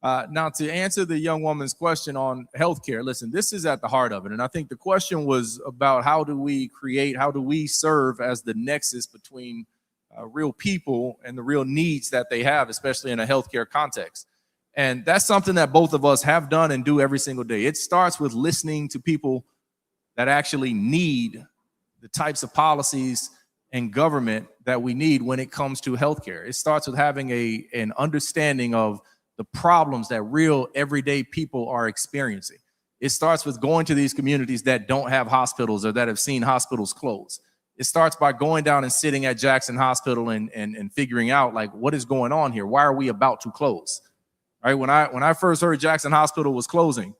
Now, to answer the young woman's question on healthcare, listen, this is at the heart of it. And I think the question was about how do we serve as the nexus between real people and the real needs that they have, especially in a healthcare context. And that's something that both of us have done and do every single day. It starts with listening to people that actually need the types of policies and government that we need when it comes to healthcare. It starts with having an understanding of the problems that real everyday people are experiencing. It starts with going to these communities that don't have hospitals or that have seen hospitals close. It starts by going down and sitting at Jackson Hospital and figuring out, like, what is going on here? Why are we about to close? Right? When I first heard Jackson Hospital was closing,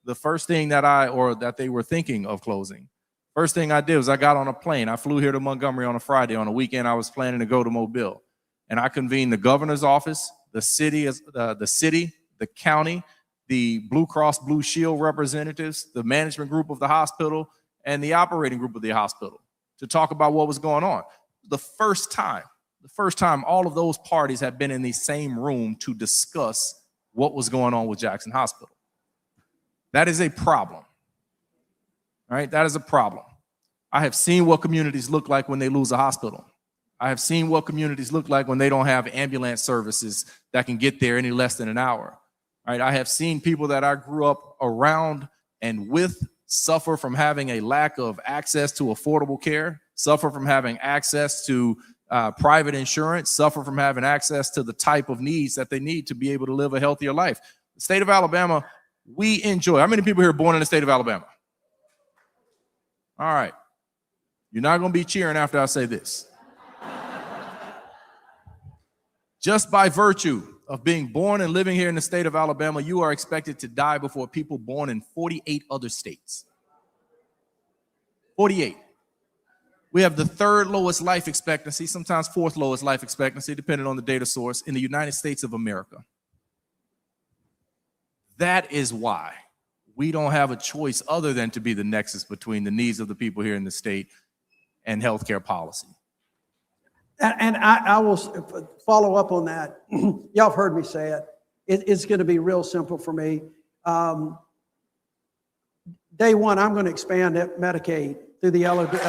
the first thing that they were thinking of closing, first thing I did was I got on a plane. I flew here to Montgomery on a Friday. On a weekend, I was planning to go to Mobile. And I convened the governor's office, the city, the county, the Blue Cross Blue Shield representatives, the management group of the hospital, and the operating group of the hospital to talk about what was going on. The first time all of those parties had been in the same room to discuss what was going on with Jackson Hospital. That is a problem. All right, that is a problem. I have seen what communities look like when they lose a hospital. I have seen what communities look like when they don't have ambulance services that can get there any less than an hour. Right? I have seen people that I grew up around and with suffer from having a lack of access to affordable care, suffer from having access to private insurance, suffer from having access to the type of needs that they need to be able to live a healthier life. The state of Alabama, we enjoy. How many people here are born in the state of Alabama? All right. You're not going to be cheering after I say this. Just by virtue of being born and living here in the state of Alabama, you are expected to die before people born in 48 other states. 48. We have the third lowest life expectancy, sometimes fourth lowest life expectancy, depending on the data source, in the United States of America. That is why we don't have a choice other than to be the nexus between the needs of the people here in the state and healthcare policy. And I will follow up on that. Y'all have heard me say it. It's going to be real simple for me. Day one, I'm going to expand Medicaid through the eligibility.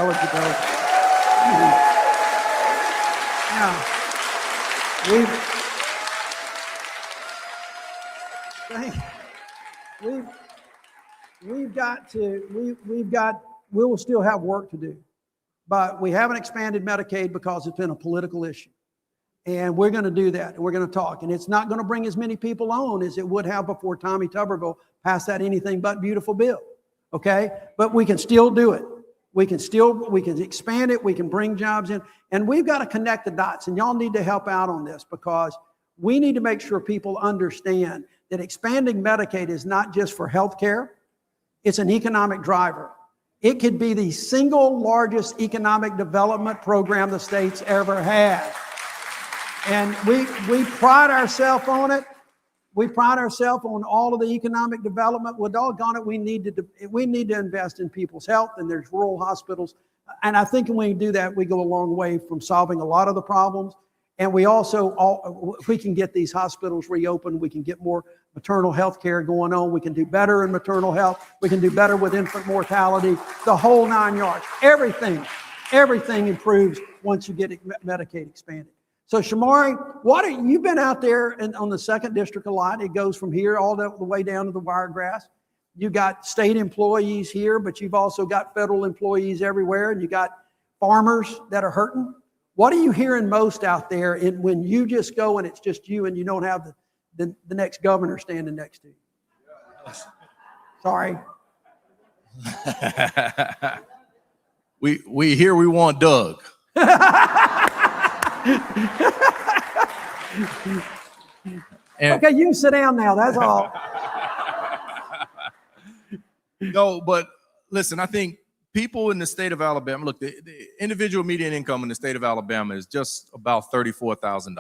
Now, we will still have work to do. But we haven't expanded Medicaid because it's been a political issue. And we're going to do that. And we're going to talk. And it's not going to bring as many people on as it would have before Tommy Tuberville passed that anything but beautiful bill. Okay? But we can still do it. We can expand it. We can bring jobs in. And we've got to connect the dots. And y'all need to help out on this because we need to make sure people understand that expanding Medicaid is not just for health care. It's an economic driver. It could be the single largest economic development program the state's ever had. And we pride ourselves on it. We pride ourselves on all of the economic development. Well, doggone it, we need to invest in people's health, and there's rural hospitals. And I think when we do that, we go a long way from solving a lot of the problems. And we also, if we can get these hospitals reopened, we can get more maternal health care going on. We can do better in maternal health. We can do better with infant mortality, the whole 9 yards. Everything improves once you get Medicaid expanded. So Shamari, you've been out there on the 2nd District a lot. It goes from here all the way down to the Wiregrass. You got state employees here, but you've also got federal employees everywhere, and you got farmers that are hurting. What are you hearing most out there when you just go and it's just you and you don't have the next governor standing next to you? Sorry. We want Doug. Okay, you can sit down now. That's all. No, but listen, I think people in the state of Alabama, look, the individual median income in the state of Alabama is just about $34,000,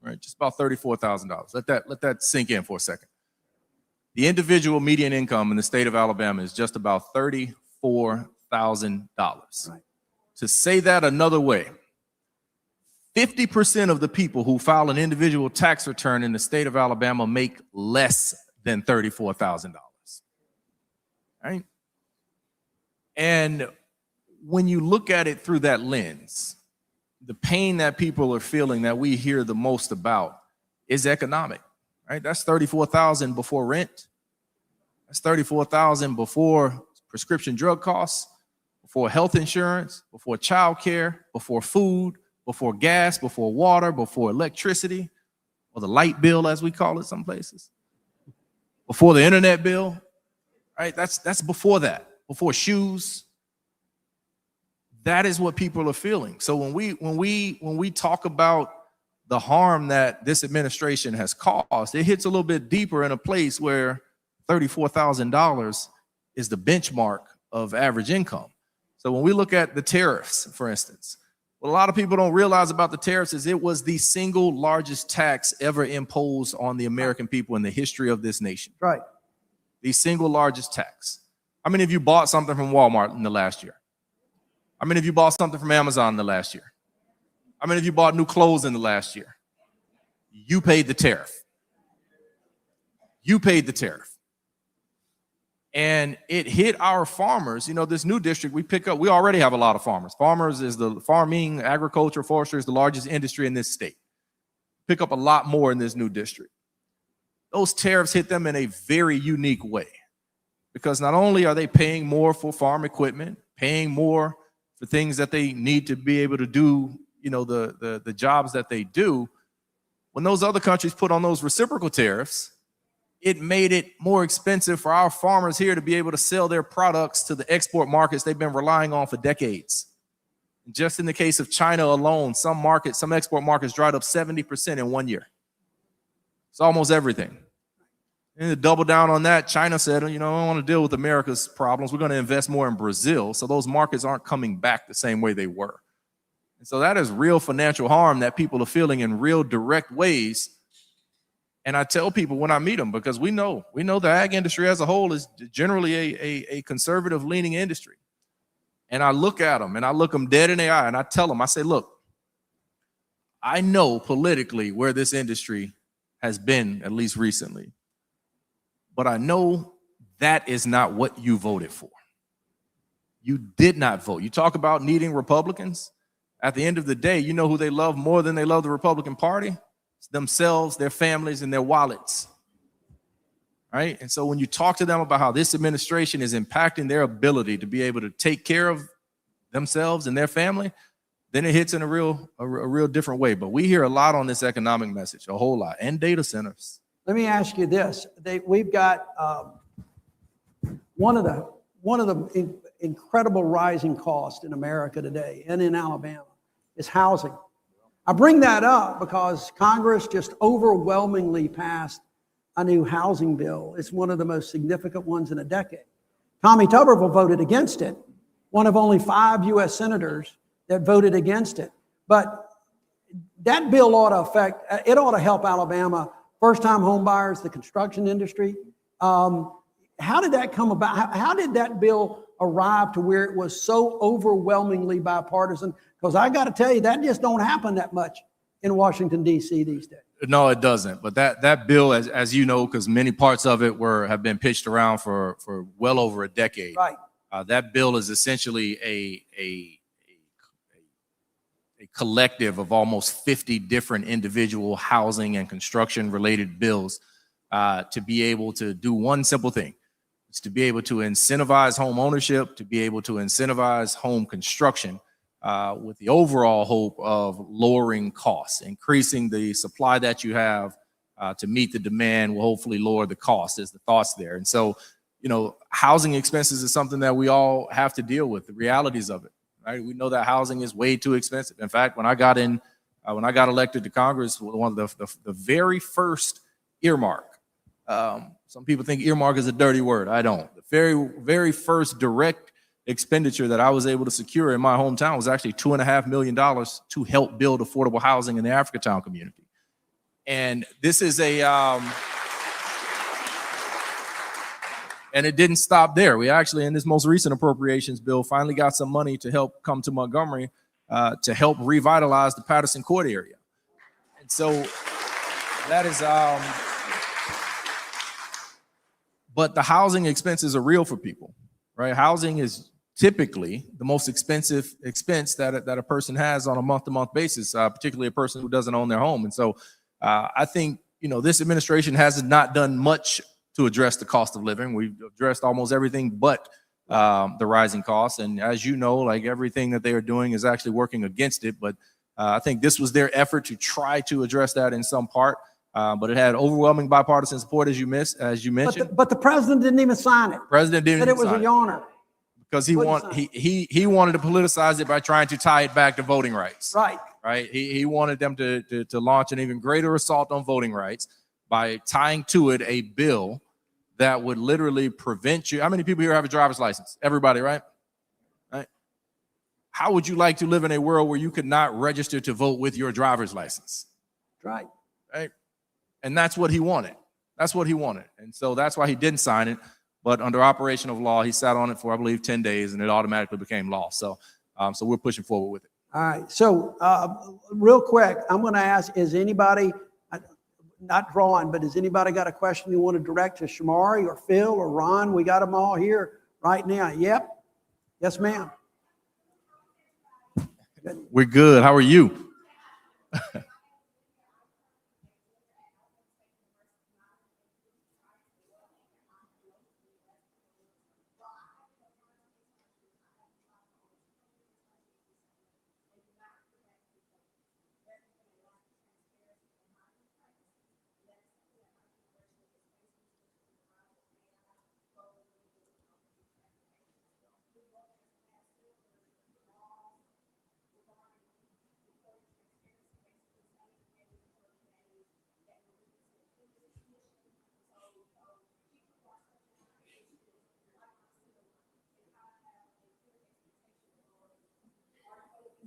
right? Just about $34,000. Let that sink in for a second. The individual median income in the state of Alabama is just about $34,000. Right. To say that another way, 50% of the people who file an individual tax return in the state of Alabama make less than $34,000. Right? And when you look at it through that lens, the pain that people are feeling that we hear the most about is economic, right? That's $34,000 before rent. That's $34,000 before prescription drug costs, before health insurance, before childcare, before food, before gas, before water, before electricity, or the light bill, as we call it some places, before the internet bill, right? That's before that, before shoes. That is what people are feeling. So when we talk about the harm that this administration has caused, it hits a little bit deeper in a place where $34,000 is the benchmark of average income. So when we look at the tariffs, for instance, what a lot of people don't realize about the tariffs is it was the single largest tax ever imposed on the American people in the history of this nation. Right. The single largest tax. How many of you bought something from Walmart in the last year? How many of you bought something from Amazon in the last year? How many of you bought new clothes in the last year? You paid the tariff. You paid the tariff. And it hit our farmers. You know, this new district we already have a lot of farmers. Farming, agriculture, forestry is the largest industry in this state. Pick up a lot more in this new district. Those tariffs hit them in a very unique way, because not only are they paying more for farm equipment, paying more for things that they need to be able to do, you know, the jobs that they do. When those other countries put on those reciprocal tariffs, it made it more expensive for our farmers here to be able to sell their products to the export markets they've been relying on for decades. Just in the case of China alone, some export markets dried up 70% in 1 year. It's almost everything. And to double down on that, China said, you know, I don't want to deal with America's problems. We're going to invest more in Brazil. So those markets aren't coming back the same way they were. And so that is real financial harm that people are feeling in real direct ways. And I tell people when I meet them, because we know the ag industry as a whole is generally a conservative leaning industry. And I look at them and I look them dead in the eye and I tell them, I say, look, I know politically where this industry has been, at least recently. But I know that is not what you voted for. You did not vote. You talk about needing Republicans. At the end of the day, you know who they love more than they love the Republican Party? It's themselves, their families, and their wallets. Right? And so when you talk to them about how this administration is impacting their ability to be able to take care of themselves and their family, then it hits in a real different way. But we hear a lot on this economic message, a whole lot, and data centers. Let me ask you this. We've got one of the incredible rising costs in America today and in Alabama is housing. I bring that up because Congress just overwhelmingly passed a new housing bill. It's one of the most significant ones in a decade. Tommy Tuberville voted against it, one of only 5 U.S. senators that voted against it. But that bill ought to help Alabama, first-time home buyers, the construction industry. How did that come about? How did that bill arrive to where it was so overwhelmingly bipartisan? Because I got to tell you, that just don't happen that much in Washington, D.C. these days. No, it doesn't. But that bill, as you know, because many parts of it have been pitched around for well over a decade. Right. That bill is essentially a collective of almost 50 different individual housing and construction related bills to be able to do one simple thing. It's to be able to incentivize home ownership, to be able to incentivize home construction with the overall hope of lowering costs, increasing the supply that you have to meet the demand will hopefully lower the cost is the thoughts there. And so, you know, housing expenses is something that we all have to deal with, the realities of it. Right? We know that housing is way too expensive. In fact, when I got elected to Congress, one of the very first earmark, some people think earmark is a dirty word. I don't. The very, very first direct expenditure that I was able to secure in my hometown was actually $2.5 million to help build affordable housing in the Africatown community. And this is and it didn't stop there. We actually, in this most recent appropriations bill, finally got some money to help come to Montgomery to help revitalize the Patterson Court area. And so that is, but the housing expenses are real for people, right? Housing is typically the most expensive expense that a person has on a month-to-month basis, particularly a person who doesn't own their home. And so I think, this administration has not done much to address the cost of living. We've addressed almost everything but the rising costs. And as you know, like everything that they are doing is actually working against it. But I think this was their effort to try to address that in some part. But it had overwhelming bipartisan support, as you mentioned. But the president didn't even sign it. President didn't Said even it was a sign it yawner. because he wanted to politicize it by trying to tie it back to voting rights. Right. He wanted them to launch an even greater assault on voting rights by tying to it a bill that would literally prevent you. How many people here have a driver's license? Everybody, right? Right. How would you like to live in a world where you could not register to vote with your driver's license? Right. Right. And that's what he wanted. That's what he wanted. And so that's why he didn't sign it. But under operation of law, he sat on it for, I believe, 10 days, and it automatically became law. So we're pushing forward with it. All right. So real quick, I'm going to ask, is anybody, not drawing, but has anybody got a question you want to direct to Shamari or Phil or Ron? We got them all here right now. Yep. Yes, ma'am. We're good. How are you?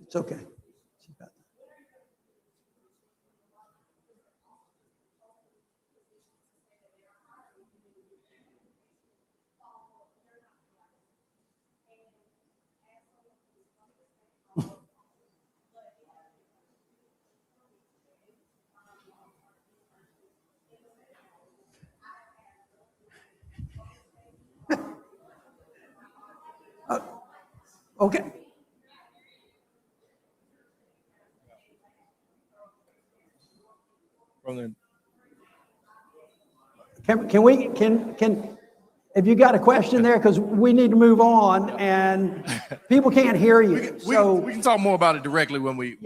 It's okay. Okay. Can if you got a question there, because we need to move on and people can't hear you. We can talk more about it directly when we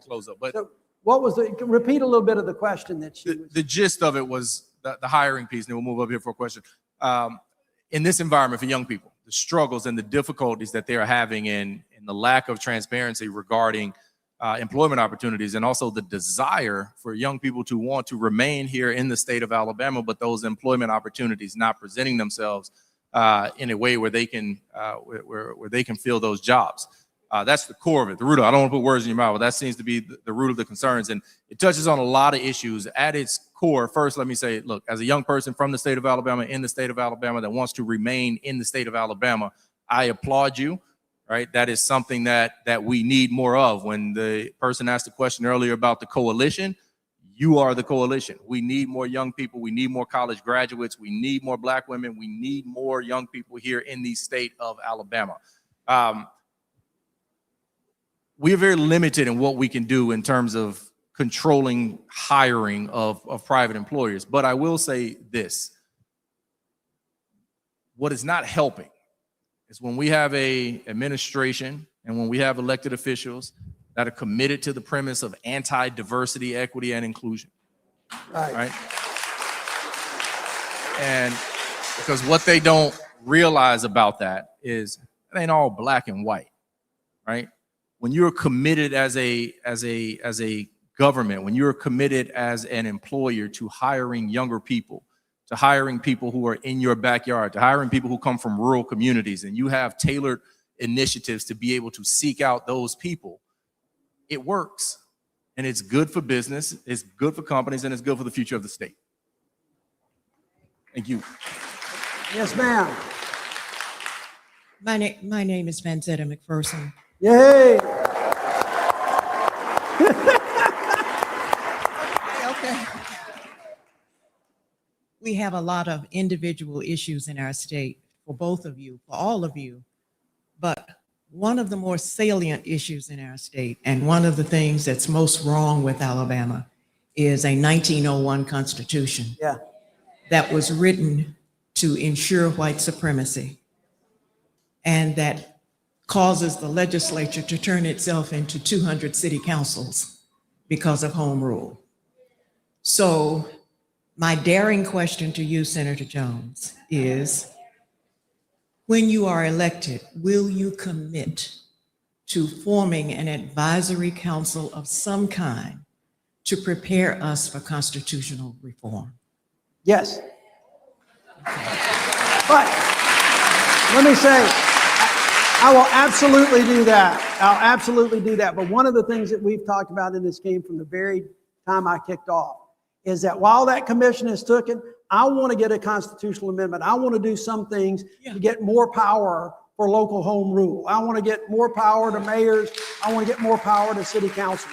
close up. But so what was repeat a little bit of the question that the gist of it was the hiring piece, and then we'll move up here for a question. In this environment for young people, the struggles and the difficulties that they are having and the lack of transparency regarding employment opportunities, and also the desire for young people to want to remain here in the state of Alabama, but those employment opportunities not presenting themselves in a way where they can where they can fill those jobs. That's the core of it, the root of it. I don't want to put words in your mouth, but that seems to be the root of the concerns, and it touches on a lot of issues. At its core, first, let me say, look, as a young person from the state of Alabama, in the state of Alabama, that wants to remain in the state of Alabama, I applaud you. Right, that is something that we need more of. When the person asked the question earlier about the coalition, you are the coalition. We need more young people. We need more college graduates. We need more Black women. We need more young people here in the state of Alabama. We are very limited in what we can do in terms of controlling hiring of private employers. But I will say this: what is not helping is when we have a administration and when we have elected officials that are committed to the premise of anti-diversity, equity, and inclusion. Right? And because what they don't realize about that is it ain't all black and white, right? When you're committed as a government, when you're committed as an employer to hiring younger people, to hiring people who are in your backyard, to hiring people who come from rural communities, and you have tailored initiatives to be able to seek out those people, it works. And it's good for business, it's good for companies, and it's good for the future of the state. Thank you. Yes, ma'am. My name is Vanzetta McPherson. Yay. Okay. We have a lot of individual issues in our state for both of you, for all of you. But one of the more salient issues in our state, and one of the things that's most wrong with Alabama, is a 1901 Constitution that was written to ensure white supremacy, and that causes the legislature to turn itself into 200 city councils because of home rule. So my daring question to you, Senator Jones, is when you are elected, will you commit to forming an advisory council of some kind to prepare us for constitutional reform? Yes. But let me say, I will absolutely do that. I'll absolutely do that. But one of the things that we've talked about in this game from the very time I kicked off is that while that commission is taken, I want to get a constitutional amendment. I want to do some things to get more power for local home rule. I want to get more power to mayors. I want to get more power to city council,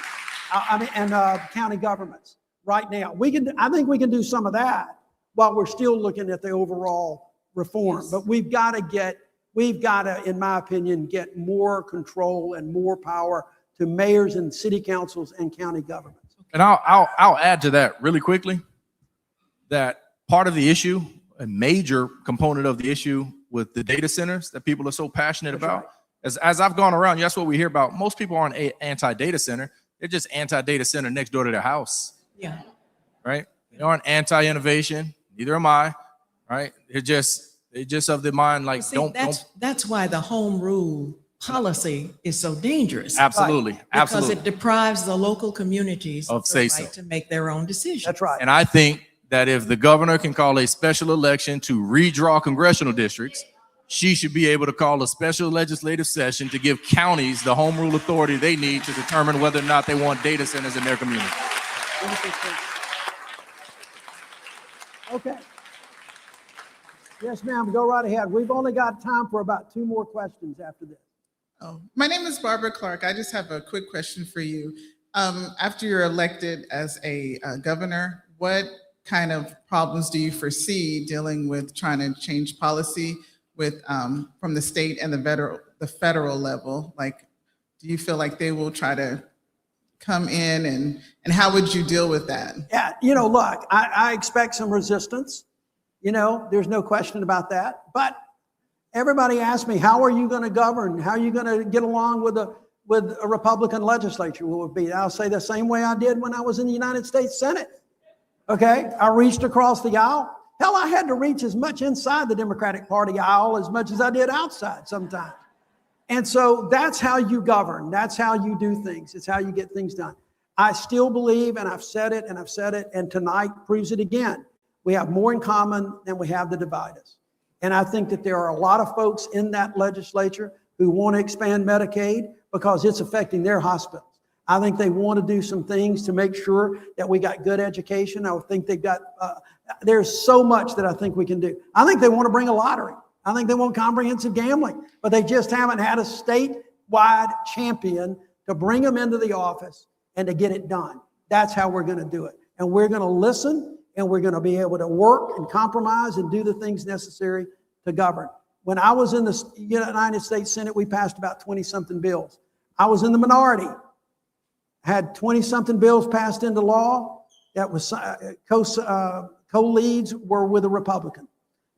and county governments. Right now, I think we can do some of that while we're still looking at the overall reform. But we've got to, in my opinion, get more control and more power to mayors and city councils and county governments. And I'll add to that really quickly that part of the issue, a major component of the issue with the data centers that people are so passionate about, as I've gone around, that's what we hear about. Most people aren't anti-data center. They're just anti-data center next door to their house. Yeah. Right? They aren't anti-innovation. Neither am I. Right? They're just of the mind like, See, that's why the home rule policy is so dangerous. Absolutely. Because Absolutely. it deprives the local communities Of the say-so. right to make their own decisions. That's right. And I think that if the governor can call a special election to redraw congressional districts, she should be able to call a special legislative session to give counties the home rule authority they need to determine whether or not they want data centers in their community. Okay. Yes, ma'am, go right ahead. We've only got time for about 2 more questions after this. Oh, my name is Barbara Clark. I just have a quick question for you. After you're elected as a governor, what kind of problems do you foresee dealing with trying to change policy with from the state and the federal level? Like, do you feel like they will try to come in and how would you deal with that? Yeah, look, I expect some resistance. There's no question about that. But everybody asks me, how are you going to govern? How are you going to get along with a Republican legislature? Will it be? I'll say the same way I did when I was in the United States Senate. Okay, I reached across the aisle. Hell, I had to reach as much inside the Democratic Party aisle as much as I did outside sometimes. And so that's how you govern. That's how you do things. It's how you get things done. I still believe, and I've said it, and tonight proves it again. We have more in common than we have to divide us. And I think that there are a lot of folks in that legislature who want to expand Medicaid because it's affecting their hospitals. I think they want to do some things to make sure that we got good education. I think they've got, there's so much that I think we can do. I think they want to bring a lottery. I think they want comprehensive gambling, but they just haven't had a statewide champion to bring them into the office and to get it done. That's how we're going to do it. And we're going to listen, and we're going to be able to work and compromise and do the things necessary to govern. When I was in the United States Senate, we passed about 20-something bills. I was in the minority. Had 20-something bills passed into law that was co-leads were with a Republican.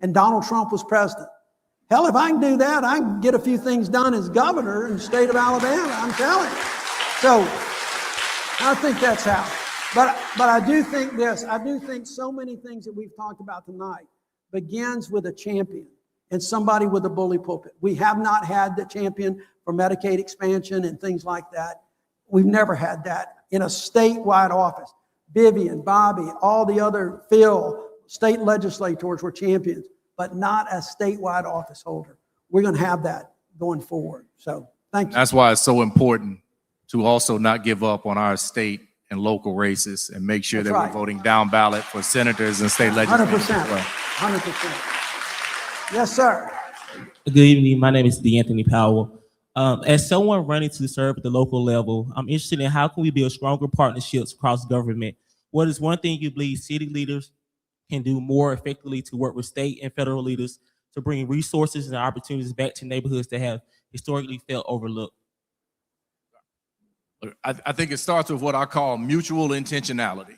And Donald Trump was president. Hell, if I can do that, I can get a few things done as governor in the state of Alabama, I'm telling you. So I think that's how. But I do think this. I do think so many things that we've talked about tonight begins with a champion and somebody with a bully pulpit. We have not had the champion for Medicaid expansion and things like that. We've never had that in a statewide office. Vivian, Bobby, all the other Phil, state legislators were champions, but not a statewide office holder. We're going to have that going forward. So thank you. That's why it's so important to also not give up on our state and local races and make sure that we're voting down ballot for senators and state legislators. 100%. As well. 100%. Yes, sir. Good evening. My name is DeAnthony Powell. As someone running to serve at the local level, I'm interested in how can we build stronger partnerships across government? What is one thing you believe city leaders can do more effectively to work with state and federal leaders to bring resources and opportunities back to neighborhoods that have historically felt overlooked? I think it starts with what I call mutual intentionality,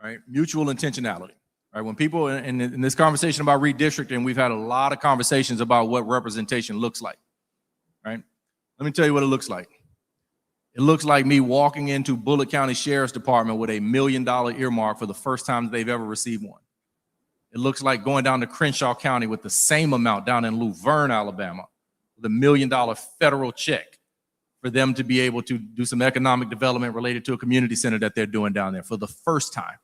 right? Mutual intentionality, right? When people in this conversation about redistricting, we've had a lot of conversations about what representation looks like, right? Let me tell you what it looks like. It looks like me walking into Bullitt County Sheriff's Department with $1 million earmark for the first time they've ever received one. It looks like going down to Crenshaw County with the same amount down in Luverne, Alabama, with $1 million federal check for them to be able to do some economic development related to a community center that they're doing down there for the first time,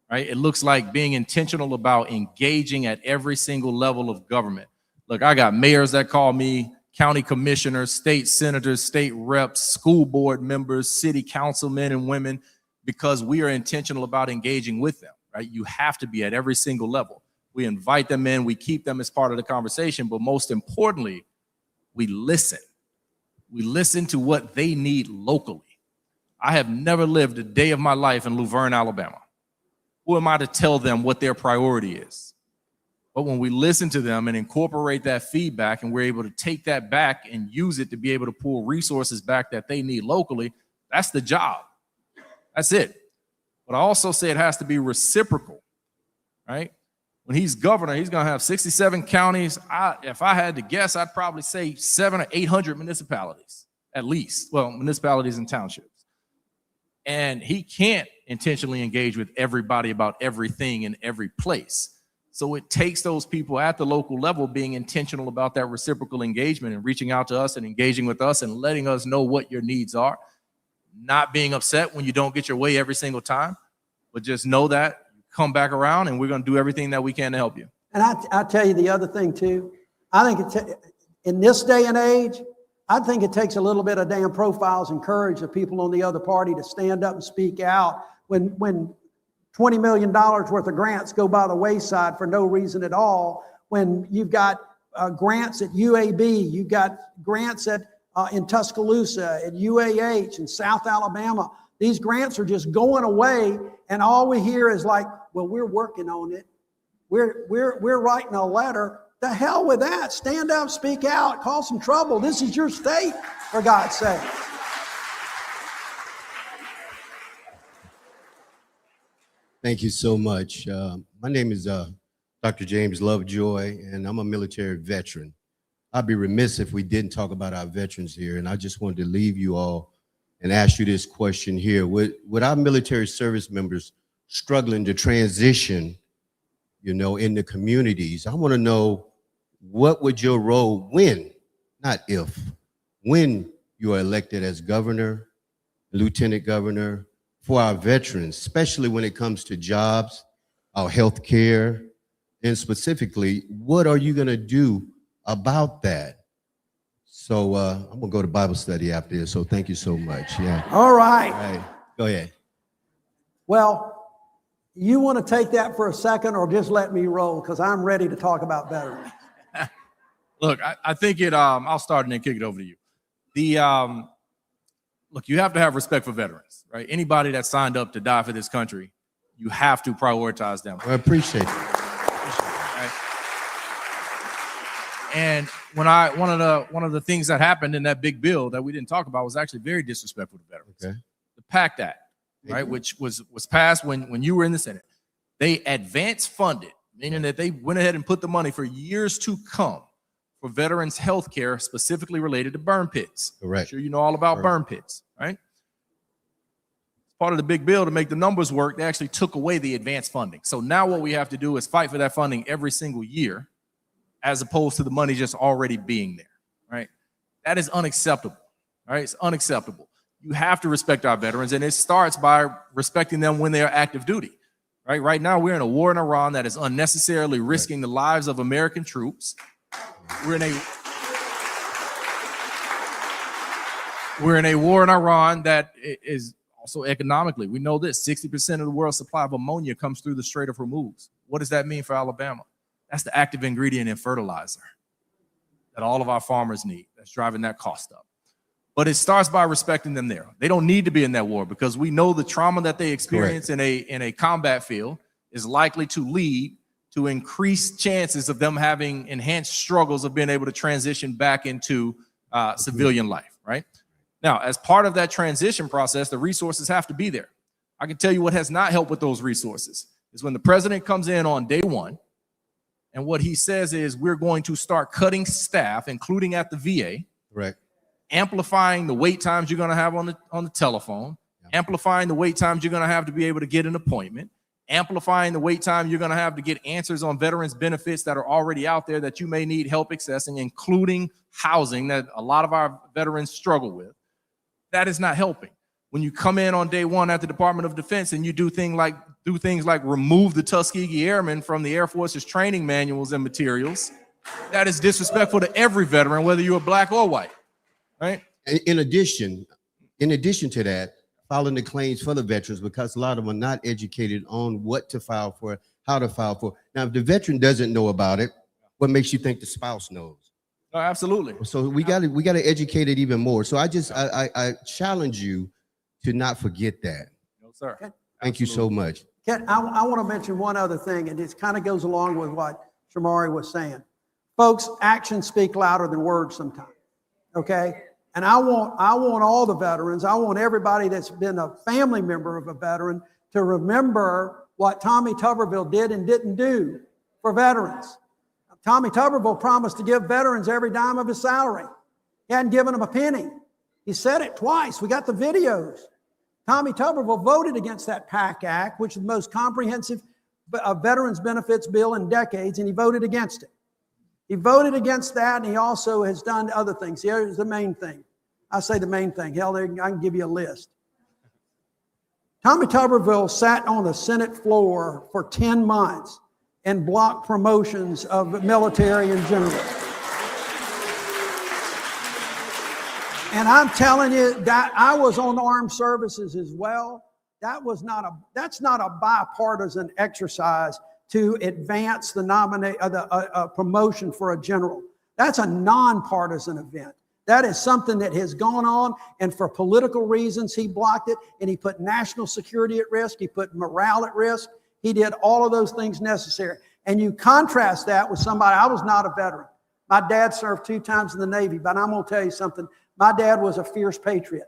right? It looks like being intentional about engaging at every single level of government. Look, I got mayors that call me, county commissioners, state senators, state reps, school board members, city councilmen and women, because we are intentional about engaging with them, right? You have to be at every single level. We invite them in, we keep them as part of the conversation, but most importantly, we listen. We listen to what they need locally. I have never lived a day of my life in Luverne, Alabama. Who am I to tell them what their priority is? But when we listen to them and incorporate that feedback and we're able to take that back and use it to be able to pull resources back that they need locally, that's the job. That's it. But I also say it has to be reciprocal, right? When he's governor, he's going to have 67 counties. If I had to guess, I'd probably say 700 or 800 municipalities, at least. Well, municipalities and townships. And he can't intentionally engage with everybody about everything in every place. So it takes those people at the local level being intentional about that reciprocal engagement and reaching out to us and engaging with us and letting us know what your needs are. Not being upset when you don't get your way every single time, but just know that you come back around and we're going to do everything that we can to help you. And I tell you the other thing too. I think in this day and age, I think it takes a little bit of damn profiles and courage of people on the other party to stand up and speak out when $20 million worth of grants go by the wayside for no reason at all, when you've got grants at UAB, you've got grants at in Tuscaloosa, at UAH, in South Alabama. These grants are just going away, and all we hear is like, well, we're working on it. We're writing a letter. The hell with that. Stand up, speak out, cause some trouble. This is your state, for God's sake. Thank you so much. My name is Dr. James Lovejoy, and I'm a military veteran. I'd be remiss if we didn't talk about our veterans here, and I just wanted to leave you all and ask you this question here. With our military service members struggling to transition, you know, in the communities, I want to know, what would your role when, not if, when you are elected as governor, lieutenant governor, for our veterans, especially when it comes to jobs, our health care, and specifically, what are you going to do about that? So I'm going to go to Bible study after this, so thank you so much. Yeah. All right. All right. Go ahead. Well, you want to take that for a second or just let me roll, because I'm ready to talk about veterans. Look, I think I'll start and then kick it over to you. Look, you have to have respect for veterans, right? Anybody that signed up to die for this country, you have to prioritize them. I appreciate that. And one of the things that happened in that big bill that we didn't talk about was actually very disrespectful to veterans. Okay. The PACT Act, right, which was passed when you were in the Senate. They advance funded, meaning that they went ahead and put the money for years to come for veterans' health care, specifically related to burn pits. Correct. I'm sure you know all about burn pits, right? Part of the big bill to make the numbers work, they actually took away the advance funding. So now what we have to do is fight for that funding every single year, as opposed to the money just already being there, right? That is unacceptable, right? It's unacceptable. You have to respect our veterans, and it starts by respecting them when they are active duty, right? Right now, we're in a war in Iran that is unnecessarily risking the lives of American troops. We're in a war in Iran that is also economically. We know this, 60% of the world's supply of ammonia comes through the Strait of Hormuz. What does that mean for Alabama? That's the active ingredient in fertilizer. that all of our farmers need. That's driving that cost up. But it starts by respecting them there. They don't need to be in that war because we know the trauma that they experience in a combat field is likely to lead to increased chances of them having enhanced struggles of being able to transition back into civilian life, right? Now, as part of that transition process, the resources have to be there. I can tell you what has not helped with those resources is when the president comes in on day one, and what he says is we're going to start cutting staff, including at the VA, Correct. amplifying the wait times you're going to have on the telephone, amplifying the wait times you're going to have to be able to get an appointment, amplifying the wait time you're going to have to get answers on veterans benefits that are already out there that you may need help accessing, including housing that a lot of our veterans struggle with. That is not helping. When you come in on day one at the Department of Defense and you do things like remove the Tuskegee Airmen from the Air Force's training manuals and materials, that is disrespectful to every veteran, whether you're black or white, right? In addition to that, filing the claims for the veterans, because a lot of them are not educated on what to file for, how to file for. Now, if the veteran doesn't know about it, what makes you think the spouse knows? Oh, absolutely. So we got to educate it even more. So I challenge you to not forget that. No, sir. Thank you so much. Ken, I want to mention one other thing, and it kind of goes along with what Shamari was saying. Folks, actions speak louder than words sometimes, okay? And I want all the veterans, I want everybody that's been a family member of a veteran to remember what Tommy Tuberville did and didn't do for veterans. Tommy Tuberville promised to give veterans every dime of his salary. He hadn't given them a penny. He said it twice. We got the videos. Tommy Tuberville voted against that PAC Act, which is the most comprehensive veterans benefits bill in decades, and he voted against it. He voted against that, and he also has done other things. Here's the main thing. I say the main thing. Hell, I can give you a list. Tommy Tuberville sat on the Senate floor for 10 months and blocked promotions of military and generals. And I'm telling you that I was on the armed services as well. That's not a bipartisan exercise to advance the promotion for a general. That's a nonpartisan event. That is something that has gone on, and for political reasons, he blocked it, and he put national security at risk. He put morale at risk. He did all of those things necessary. And you contrast that with somebody, I was not a veteran. My dad served 2 times in the Navy, but I'm going to tell you something. My dad was a fierce patriot,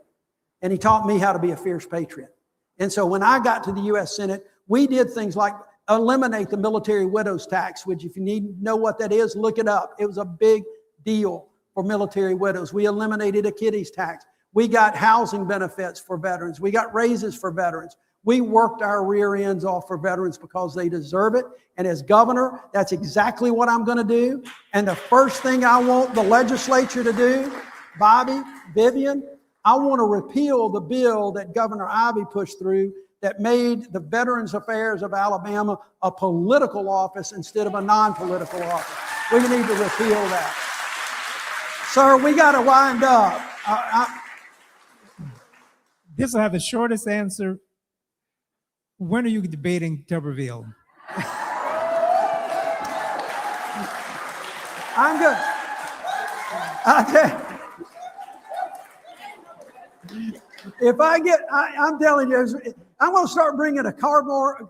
and he taught me how to be a fierce patriot. And so when I got to the U.S. Senate, we did things like eliminate the military widows tax, which if you need to know what that is, look it up. It was a big deal for military widows. We eliminated a kiddies tax. We got housing benefits for veterans. We got raises for veterans. We worked our rear ends off for veterans because they deserve it. And as governor, that's exactly what I'm going to do. And the first thing I want the legislature to do, Bobby, Vivian, I want to repeal the bill that Governor Ivey pushed through that made the Veterans Affairs of Alabama a political office instead of a non-political office. We need to repeal that. Sir, we got to wind up. This will have the shortest answer. When are you debating Tuberville? I'm good. Okay. If I get, I'm telling you, I'm going to start bringing a cardboard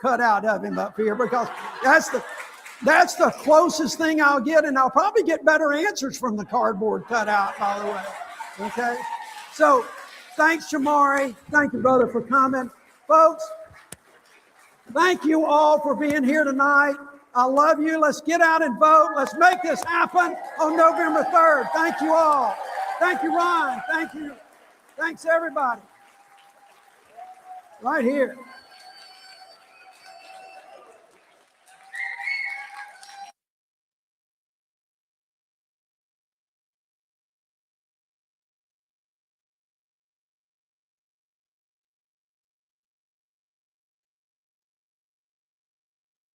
cutout of him up here because that's the closest thing I'll get, and I'll probably get better answers from the cardboard cutout, by the way. Okay? So, thanks, Shamari. Thank you, brother, for coming. Folks, thank you all for being here tonight. I love you. Let's get out and vote. Let's make this happen on November 3rd. Thank you all. Thank you, Ron. Thank you. Thanks, everybody. Right here.